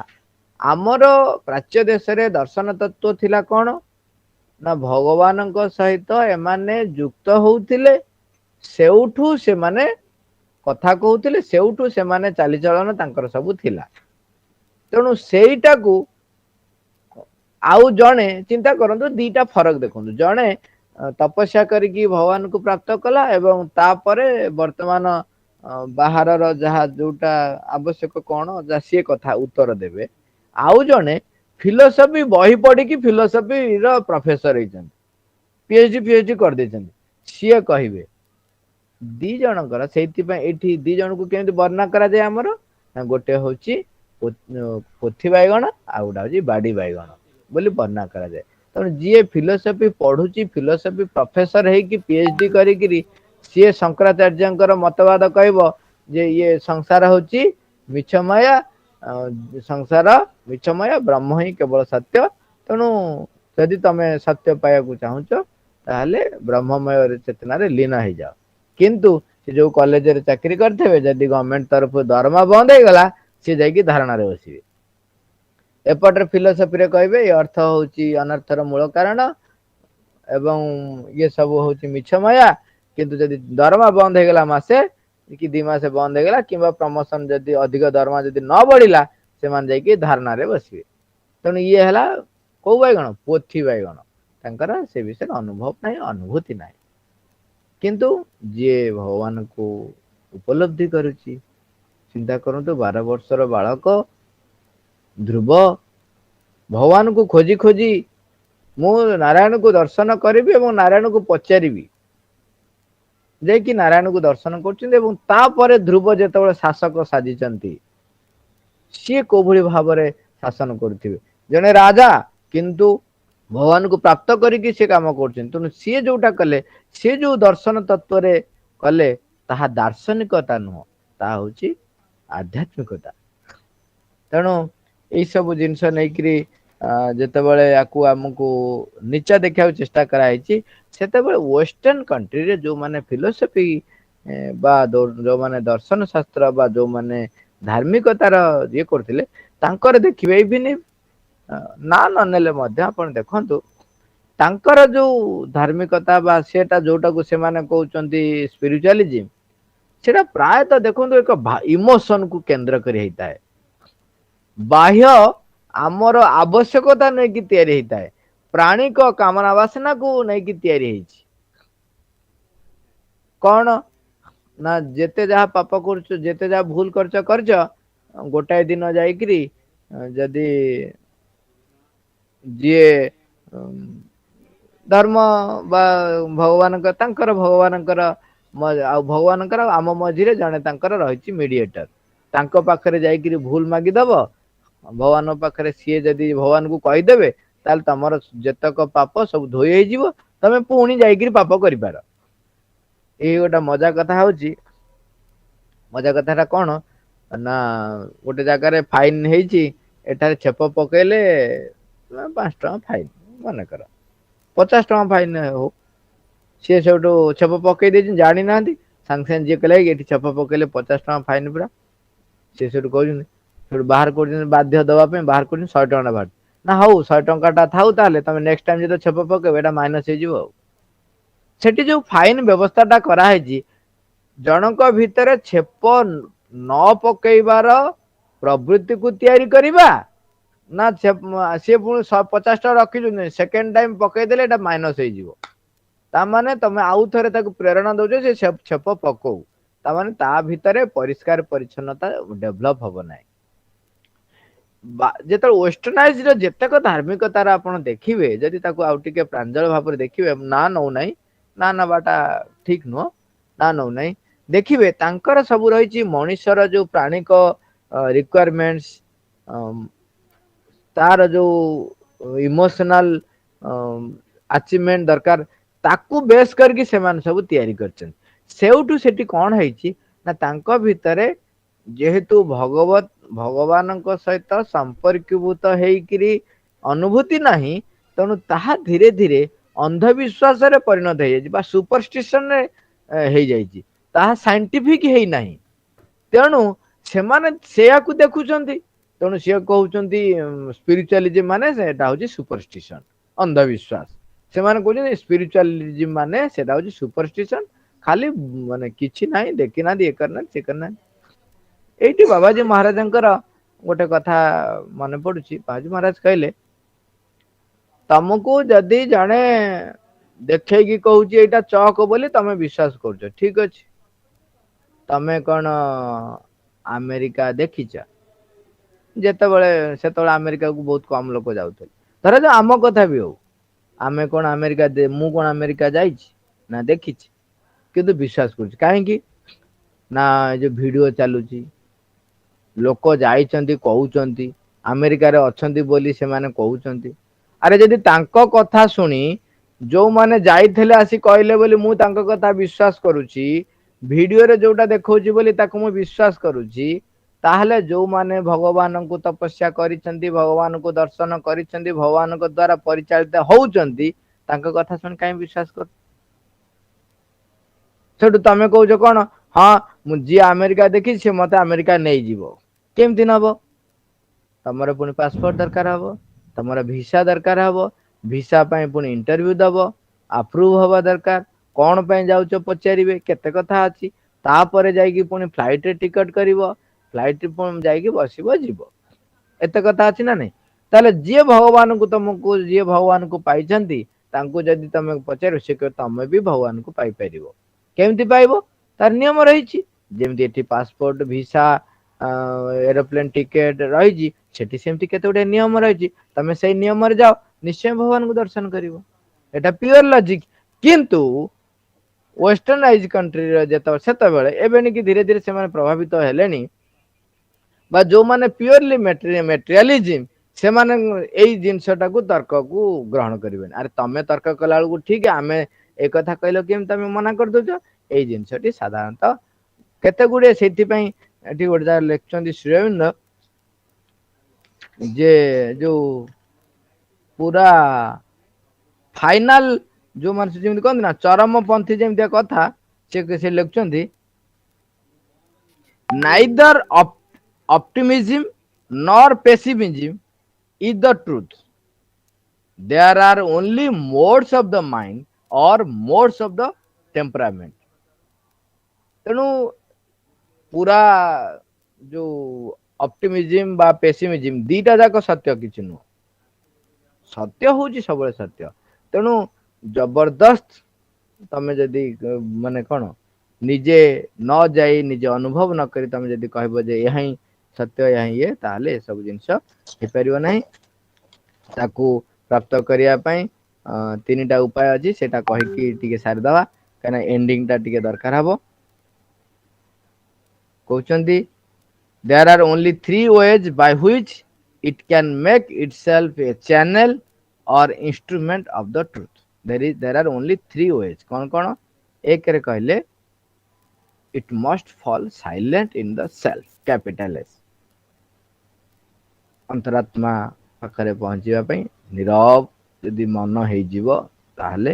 आमर प्राच्य देश रे दर्शन तत्व थिला कोन ना भगवान को सहित एमाने युक्त होउथिले सेउठू से माने कथा कहउथिले सेउठू से माने चाली चलन तांकर सब थिला तेणु सेईटा को आउ जणे चिंता करंतु दीटा फरक देखंतु जणे तपस्या करिकी भगवान को प्राप्त कला एवं तापरे वर्तमान बाहर जहा जोटा आवश्यक कौन जा सी कथा उत्तर देवे आउ जणे फिलोसफी बही पढ़ी की फिलोसफी रो प्रोफेसर होइछन पीएचडी कर देछन सी कहिबे दी जनकर सेति पे एठी दी जन को केमति वर्णना करा जाय हमर गोटे होची पोथी बाइगण आ गोटा होची बाडी बाइगण बोली वर्णना करा जाय तो जी फिलोसफी पढ़ुची फिलोसफी प्रोफेसर है कि पीएचडी करी सी शंकराचार्य मतवाद कहब जे ये संसार होची मिछ माया संसार मिछ माया ब्रह्म ही केवल सत्य तेणु यदि तमे सत्य पाया को चाहूच ताहले ब्रह्ममय चेतना रे लीन हो जाओ किंतु से जो कॉलेज रे चाकरी करथेबे जदि गवर्नमेंट तरफ दरमा बंद हो गला से जाई धारणा रे बसिबे एपटर फिलोसफी रे कहबे अर्थ होची अनर्थर मूल कारण एवं ये सब होची मिछ माया किंतु जदि दरमा बंद हो गला मासे कि 2 मास बंद हो गला किबा प्रमोशन जदि अधिक दरमा जदि न बढ़िला से मान जाई कि धारणा रे बसिबे तने ये हला को बैगण पोथी बैगण तांकर से विषय अनुभव नाही अनुभूति नाही किंतु जे भगवान को उपलब्धि करूची चिंता करंतु 12 वर्षर बालक ध्रुव भगवान को खोजी खोजी मु नारायण को दर्शन करिबी एवं नारायण को पचारिबी जे कि नारायण को दर्शन करछिन एवं तापरे ध्रुव जेतबेले शासक साजिचंती सी को भली भाबरे शासन करथिबे जने राजा किंतु भगवान को प्राप्त करिकि से काम करछिन तनु सी जोटा कले से जो दर्शन तत्व रे कले ताहा दार्शनिकता नुह ता होची आध्यात्मिकता तेणु यही सब जिनस नहीं जितेबाला या आमको नीचा देखा चेष्टा कराई सेतेबेले वेस्टर्न कंट्री रे जो माने फिलोसफी बा जो माने दर्शन शास्त्र बा जो माने धार्मिकतार ये करथिले तांकर देखिबे इवन ନା ନ ନେଲେ ମଧ୍ୟ ଆପଣ ଦେଖନ୍ତୁ ତାଙ୍କର ଯୋଉ ଧାର୍ମିକତା ବା ସେଟା ଯୋଉଟାକୁ ସେମାନେ କହୁଛନ୍ତି ସ୍ପିରିଚୁଆଲିଜିମ୍, ସେଟା ପ୍ରାୟତଃ ଦେଖନ୍ତୁ ଏକ ଇମୋସନ କୁ କେନ୍ଦ୍ର କରି ହେଇଥାଏ। ବାହ୍ୟ ଆମର ଆବଶ୍ୟକତା ନେଇକି ତିଆରି ହେଇଥାଏ, ପ୍ରାଣିକ କାମନା ବାସନା କୁ ନେଇକି ତିଆରି ହେଇଛି। କଣ ନା ଯେତେ ଯାହା ପାପ କରୁଛ, ଯେତେ ଯାହା ଭୁଲ କରୁଛ କରିଛ, ଗୋଟାଏ ଦିନ ଯାଇକିରି ଯଦି ଯିଏ ଧର୍ମ ବା ଭଗବାନଙ୍କ ତାଙ୍କର ଭଗବାନଙ୍କର ଆଉ ଭଗବାନଙ୍କର ଆମ ମଝିରେ ଜଣେ ତାଙ୍କର ରହିଛି ମିଡିଏଟର, ତାଙ୍କ ପାଖରେ ଯାଇକିରି ଭୁଲ ମାଗିଦବ, ଭଗବାନଙ୍କ ପାଖରେ ସିଏ ଯଦି ଭଗବାନଙ୍କୁ କହିଦେବେ ତାହେଲେ ତମର ଯେତେକ ପାପ ସବୁ ଧୋଇ ହେଇଯିବ, ତମେ ପୁଣି ଯାଇକିରି ପାପ କରିପାର। ଏଇ ଗୋଟେ ମଜା କଥା ହଉଛି, ମଜା କଥା ଟା କଣ ନା ଗୋଟେ ଜାଗାରେ ଫାଇନ ହେଇଛି, ଏଠାରେ ଛେପ ପକେଇଲେ 5 ଟଙ୍କା ଫାଇନ, ମନେକର 50 ଟଙ୍କା ଫାଇନ ହଉ, ସିଏ ସେଠୁ ଛେପ ପକେଇ ଦେଇଛନ୍ତି ଜାଣିନାହାନ୍ତି, ସାଙ୍ଗେ ସାଙ୍ଗେ ଯିଏ କହିଲେ ଏଠି ଛେପ ପକେଇଲେ 50 ଟଙ୍କା ଫାଇନ ପୁରା, ସେ ସେଠୁ କହୁଛନ୍ତି, ସେଠୁ ବାହାର କରୁଛନ୍ତି ବାଧ୍ୟ ଦବା ପାଇଁ ବାହାର କରୁଛନ୍ତି 100 ଟଙ୍କା ବାହାର, ନା ହଉ 100 ଟଙ୍କା ଟା ଥାଉ, ତାହେଲେ ତମେ ନେକ୍ସଟ ଟାଇମ ଯେତେବେଳେ ଛେପ ପକେଇବ ଏଇଟା ମାଇନସ ହେଇଯିବ। ଆଉ ସେଠି ଯୋଉ ଫାଇନ ବ୍ୟବସ୍ଥା ଟା କରାହେଇଛି, ଜଣଙ୍କ ଭିତରେ ଛେପ ନ ପକେଇବାର ପ୍ରବୃତ୍ତିକୁ ତିଆରି କରିବା, ନା ସିଏ ପୁଣି 50 ଟଙ୍କା ରଖିଛନ୍ତି ସେକେଣ୍ଡ ଟାଇମ ପକେଇଦେଲେ ଏଇଟା ମାଇନସ ହେଇଯିବ, ତାମାନେ ତମେ ଆଉ ଥରେ ତାକୁ ପ୍ରେରଣା ଦଉଛ ଯେ ଛେପ ପକଉ, ତାମାନେ ତା ଭିତରେ ପରିଷ୍କାର ପରିଚ୍ଛନ୍ନତା ଡେଭଲପ ହବ ନାହିଁ। ଯେତେବେଳେ ୱେଷ୍ଟର୍ଣାଇଜ ର ଯେତେକ ଧାର୍ମିକତାର ଆପଣ ଦେଖିବେ, ଯଦି ତାକୁ ଆଉ ଟିକେ ପ୍ରାଞ୍ଜଳ ଭାବରେ ଦେଖିବେ, ନା ନଉନାହିଁ, ନା ନବାଟା ଠିକ ନୁହଁ, ନା ନଉନାହିଁ, ଦେଖିବେ ତାଙ୍କର ସବୁ ରହିଛି ମଣିଷର ଯୋଉ ପ୍ରାଣିକ ରିକ୍ୱାରମେଣ୍ଟସ, ତାର ଯୋଉ ଇମୋସନାଲ ଆଚିଭମେଣ୍ଟ ଦରକାର, ତାକୁ ବେଶ କରିକି ସେମାନେ ସବୁ ତିଆରି କରିଛନ୍ତି। ସେଉଠୁ ସେଠି କଣ ହେଇଛି ନା ତାଙ୍କ ଭିତରେ ଯେହେତୁ ଭଗବାନଙ୍କ ସହିତ ସମ୍ପର୍କୀଭୂତ ହେଇକିରି ଅନୁଭୂତି ନାହିଁ, ତେଣୁ ତାହା ଧୀରେ ଧୀରେ ଅନ୍ଧବିଶ୍ୱାସରେ ପରିଣତ ହେଇଯାଇଛି ବା ସୁପରଷ୍ଟିସନରେ ହେଇଯାଇଛି, ତାହା ସାଇଣ୍ଟିଫିକ ହେଇନାହିଁ। ତେଣୁ ସେମାନେ ସେୟାକୁ ଦେଖୁଛନ୍ତି, ତେଣୁ ସିଏ କହୁଛନ୍ତି ସ୍ପିରିଚୁଆଲିଜିମ ମାନେ ସେଟା ହଉଛି ସୁପରଷ୍ଟିସନ, ଅନ୍ଧବିଶ୍ୱାସ। ସେମାନେ କହୁଛନ୍ତି ସ୍ପିରିଚୁଆଲିଜିମ ମାନେ ସେଟା ହଉଛି ସୁପରଷ୍ଟିସନ, ଖାଲି ମାନେ କିଛି ନାହିଁ, ଦେଖିନାହାନ୍ତି, ଇଏ କରିନାହାନ୍ତି, ସେ କରିନାହାନ୍ତି। ଏଇଠି ବାବାଜୀ ମହାରାଜଙ୍କର ଗୋଟେ କଥା ମନେ ପଡୁଛି, ବାବାଜୀ ମହାରାଜ କହିଲେ, ତମକୁ ଯଦି ଜଣେ ଦେଖେଇକି କହୁଛି ଏଇଟା ଚକ ବୋଲି ତମେ ବିଶ୍ବାସ କରୁଛ, ଠିକ ଅଛି, ତମେ କଣ ଆମେରିକା ଦେଖିଛ? ଯେତେବେଳେ ସେତେବେଳେ ଆମେରିକାକୁ ବହୁତ କମ ଲୋକ ଯାଉଥିଲେ, ଧରାଯାଉ ଆମ କଥା ବି ହଉ, ଆମେ କଣ ଆମେରିକା, ମୁଁ କଣ ଆମେରିକା ଯାଇଛି ନା ଦେଖିଛି, କିନ୍ତୁ ବିଶ୍ବାସ କରୁଛି କାହିଁକି ନା ଏ ଯୋଉ ଭିଡିଓ ଚାଲୁଛି, ଲୋକ ଯାଇଛନ୍ତି କହୁଛନ୍ତି ଆମେରିକାରେ ଅଛନ୍ତି ବୋଲି ସେମାନେ କହୁଛନ୍ତି। ଆରେ ଯଦି ତାଙ୍କ କଥା ଶୁଣି ଯୋଉମାନେ ଯାଇଥିଲେ ଆସି କହିଲେ ବୋଲି ମୁଁ ତାଙ୍କ କଥା ବିଶ୍ବାସ କରୁଛି, ଭିଡିଓରେ ଯୋଉଟା ଦେଖଉଛି ବୋଲି ତାକୁ ମୁଁ ବିଶ୍ବାସ କରୁଛି, ତାହେଲେ ଯୋଉମାନେ ଭଗବାନଙ୍କୁ ତପସ୍ୟା କରିଛନ୍ତି, ଭଗବାନଙ୍କୁ ଦର୍ଶନ କରିଛନ୍ତି, ଭଗବାନଙ୍କ ଦ୍ଵାରା ପରିଚାଳିତ ହଉଛନ୍ତି, ତାଙ୍କ କଥା ଶୁଣି କାହିଁ ବିଶ୍ବାସ କରୁ? ସେଠୁ ତମେ କହୁଛ କଣ, ହଁ ମୁଁ ଯିଏ ଆମେରିକା ଦେଖିଛି ସେ ମତେ ଆମେରିକା ନେଇଯିବ, କେମିତି ନବ? ତମର ପୁଣି ପାସପୋର୍ଟ ଦରକାର ହବ, ତମର ଭିସା ଦରକାର ହବ, ଭିସା ପାଇଁ ପୁଣି ଇଣ୍ଟରଭ୍ୟୁ ଦବ, ଆପ୍ରୁଭ ହବା ଦରକାର, କଣ ପାଇଁ ଯାଉଛ ପଚାରିବେ, କେତେ କଥା ଅଛି, ତାପରେ ଯାଇକି ପୁଣି ଫ୍ଲାଇଟ ରେ ଟିକେଟ କରିବ, ଫ୍ଲାଇଟ ପୁଣି ଯାଇକି ବସିବ ଯିବ, ଏତେ କଥା ଅଛି ନା ନାଇଁ? ତାହେଲେ ଯିଏ ଭଗବାନଙ୍କୁ ତମକୁ, ଯିଏ ଭଗବାନଙ୍କୁ ପାଇଛନ୍ତି, ତାଙ୍କୁ ଯଦି ତମେ ପଚାରିବ, ସେ କହିବ ତମେ ବି ଭଗବାନଙ୍କୁ ପାଇପାରିବ। କେମିତି ପାଇବ? ତାର ନିୟମ ରହିଛି, ଯେମିତି ଏଠି ପାସପୋର୍ଟ, ଭିସା, ଏରୋପ୍ଲେନ ଟିକେଟ ରହିଛି, ସେଠି ସେମିତି କେତେ ଗୁଡେ ନିୟମ ରହିଛି, ତମେ ସେଇ ନିୟମରେ ଯାଅ, ନିଶ୍ଚୟ ଭଗବାନଙ୍କୁ ଦର୍ଶନ କରିବ। ଏଟା ପିଓର ଲଜିକ। କିନ୍ତୁ ୱେଷ୍ଟର୍ଣାଇଜ କଣ୍ଟ୍ରିର ଯେତେବେଳେ, ସେତେବେଳେ ଏବେଣିକି ଧୀରେ ଧୀରେ ସେମାନେ ପ୍ରଭାବିତ ହେଲେଣି, ବା ଯୋଉମାନେ ପିଓରଲି ମେଟେରିଆଲିଜିମ, ସେମାନେ ଏଇ ଜିନିଷ ଟାକୁ ତର୍କକୁ ଗ୍ରହଣ କରିବେନି। ଆରେ ତମେ ତର୍କ କଲା ବେଳକୁ ଠିକ, ଆମେ ଏ କଥା କହିଲ କେମିତି ତମେ ମନା କରିଦଉଛ? ଏଇ ଜିନିଷଟି ସାଧାରଣତଃ କେତେ ଗୁଡେ, ସେଇଥିପାଇଁ ଏଠି ଗୋଟେ ଜାଗାରେ ଲେଖୁଛନ୍ତି ଶ୍ରୀ ଅରବିନ୍ଦ, ଯେ ଯୋଉ ପୁରା ଫାଇନାଲ ଯୋଉ ମାନେ ଯେମିତି କହନ୍ତି ନା ଚରମ ପନ୍ଥୀ ଯେମିତିଆ କଥା, ସେ ଲେଖୁଛନ୍ତି ନାଇଦର ଅପ୍ଟିମିଜିମ୍ ନର ପେସିମିଜିମ୍ is the truth. There are only modes of the mind or modes of the temperament. ତେଣୁ ପୁରା ଯୋଉ ଅପ୍ଟିମିଜିମ ବା ପେସିମିଜିମ ଦିଟା ଯାକ ସତ୍ୟ କିଛି ନୁହଁ। ସତ୍ୟ ହଉଛି ସବୁବେଳେ ସତ୍ୟ। ତେଣୁ ଜବରଦସ୍ତ ତମେ ଯଦି ମାନେ କଣ ନିଜେ ନ ଯାଇ ନିଜେ ଅନୁଭବ ନ କରି ତମେ ଯଦି କହିବ ଯେ ଏହା ହିଁ ସତ୍ୟ ଏହା ହିଁ ଇଏ, ତାହେଲେ ଏସବୁ ଜିନିଷ ହେଇପାରିବ ନାହିଁ। ତାକୁ ପ୍ରାପ୍ତ କରିବା ପାଇଁ ତିନିଟା ଉପାୟ ଅଛି, ସେଇଟା କହିକି ଟିକେ ସାରିଦବା, କାହିଁକିନା ଏଣ୍ଡିଙ୍ଗ ଟା ଟିକେ ଦରକାର ହବ। କହୁଛନ୍ତି there are only three ways by which it can make itself a channel or instrument of the truth. There are only three ways. कौन कौन? एक रे कहले it must fall silent in the self, capital S. अंतरात्मा पाखरे पहुंचीबा पई नीरव यदि मन ହେଇଯିବ ताहले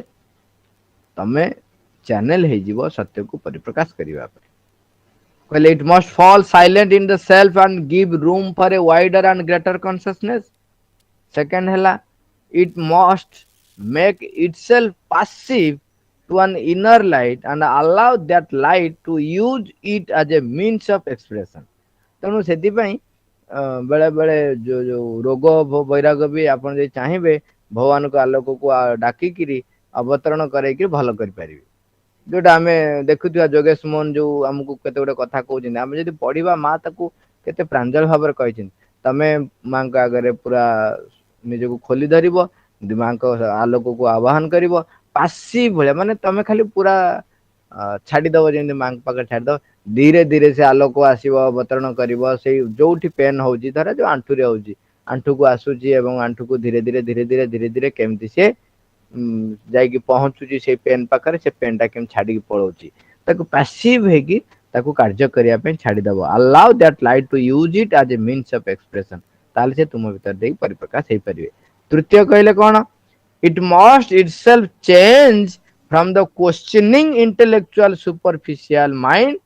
तमे चैनल ହେଇଯିବ सत्य को परिप्रकाश करिवा पई। कहले it must fall silent in the self and give room for a wider and greater consciousness. Second hela it must make itself passive to an inner light and allow that light to use it as a means of expression. ତେଣୁ ସେଥିପାଇଁ बेले बेले जो जो रोग वैराग भी आप चाहिए भगवान को आलोक को डाकिकी अवतरण कर भल कर जोटा आम देखुवा जोगेश मोहन जो आमको केते गोटे कथा कहते आम जब पढ़ा माँ केते प्रांजल भाव में कही तमें माँ आगे पूरा निजक खोली धर माँ आलोक को आह्वान कर पासी भाया माने तमें खाली पूरा छाड़ीदब जमी माँ पाखे छाड़ीदब धीरे धीरे से आलोक आसव अवतरण कर जो पेन हो धर जो आंठुरे हो आंठू को आसूची आंठू को धीरे धीरे धीरे धीरे धीरे धीरे केमती से जाइकी पहुंचुची से पेन पाखरे से पेन टा केम छाड़ी पलाउची ताको पैसिव हेकी ताको कार्य करिया पे छाड़ीदब allow that light to use it as a means of expression ताले से तुम भीतर देई परिप्रकाश हे परिबे। तृतीय कहले कोन it must itself change from the questioning intellectual superficial mind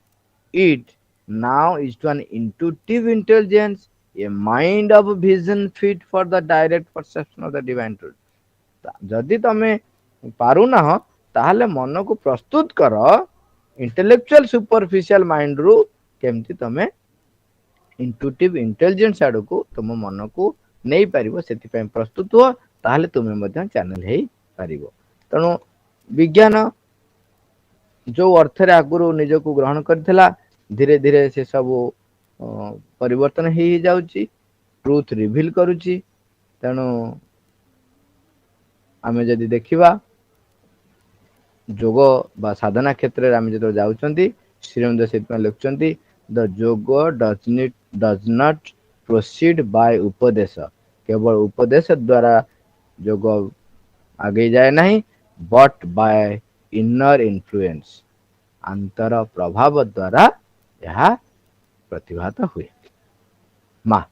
it now is to an intuitive intelligence a mind of vision fit for the direct perception of the divine truth. जदि तमें पारुना ताहले मन को प्रस्तुत कर इंटेलेक्चुअल सुपरफिशियल माइंड रु केमती तमें इंट्यूटिव इंटेलिजेंस आड़ को तुम मन को नहीं पारिबो सेति प्रस्तुत हो ताहले तुम्हें मध्य चैनल हे पारिबो। तेणु विज्ञान जो अर्थ रे आगुरु निज को ग्रहण करथिला धीरे धीरे से सब परिवर्तन ही जाउची, ट्रुथ रिवील करूची। तेणु आमे जदि देखिबा जोग बा साधना क्षेत्र में आम जो जाउछंती श्रीमंत से लिखुंट द जोग डज नॉट प्रोसीड बाय उपदेश, केवल उपदेश द्वारा जोग आगे जाए नहीं बट बाय इनर इन्फ्लुएंस, अंतर प्रभाव द्वारा यह प्रतिभात हुए। माँ